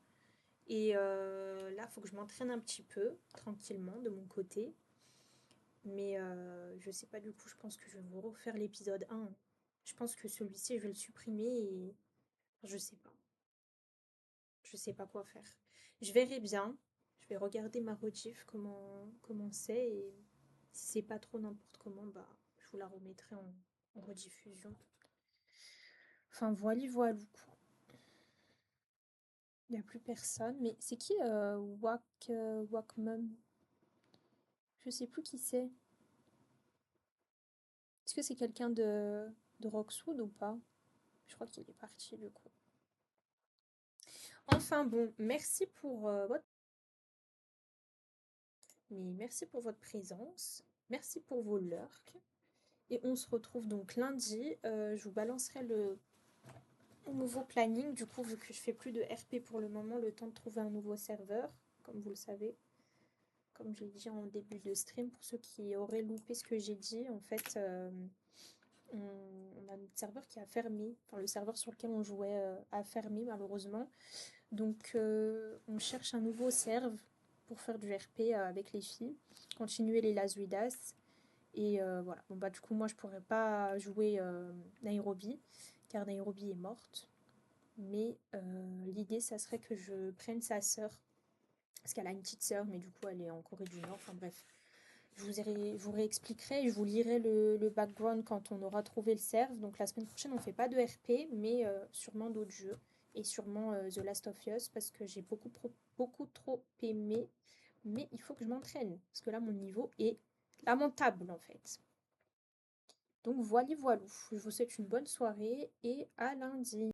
Et là, il faut que je m'entraîne un petit peu, tranquillement, de mon côté. Mais je sais pas, du coup, je pense que je vais vous refaire l'épisode 1. Je pense que celui-ci, je vais le supprimer et... enfin, je sais pas. Je sais pas quoi faire. Je verrai bien. Je vais regarder ma rediff, comment c'est. Et si c'est pas trop n'importe comment, bah, je vous la remettrai en rediffusion. Enfin, voilà, quoi. Il n'y a plus personne. Mais c'est qui Wakmum? Je sais plus qui c'est. Est-ce que c'est quelqu'un de Roxwood ou pas? Je crois qu'il est parti du coup. Enfin bon, merci pour votre présence. Merci pour vos lurks. Et on se retrouve donc lundi. Je vous balancerai le nouveau planning. Du coup, vu que je fais plus de RP pour le moment, le temps de trouver un nouveau serveur, comme vous le savez. Comme j'ai dit en début de stream, pour ceux qui auraient loupé ce que j'ai dit, en fait, on a notre serveur qui a fermé. Enfin, le serveur sur lequel on jouait a fermé, malheureusement. Donc, on cherche un nouveau serve pour faire du RP avec les filles. Continuer les Las Vidas. Et voilà. Bon, bah, du coup, moi, je pourrais pas jouer Nairobi, car Nairobi est morte. Mais l'idée, ça serait que je prenne sa sœur. Parce qu'elle a une petite sœur, mais du coup, elle est en Corée du Nord. Enfin, bref. Je vous réexpliquerai et je vous lirai le background quand on aura trouvé le serve. Donc, la semaine prochaine, on fait pas de RP, mais sûrement d'autres jeux. Et sûrement The Last of Us, parce que j'ai beaucoup trop aimé. Mais il faut que je m'entraîne. Parce que là, mon niveau est lamentable, en fait. Donc, voilà. Je vous souhaite une bonne soirée et à lundi.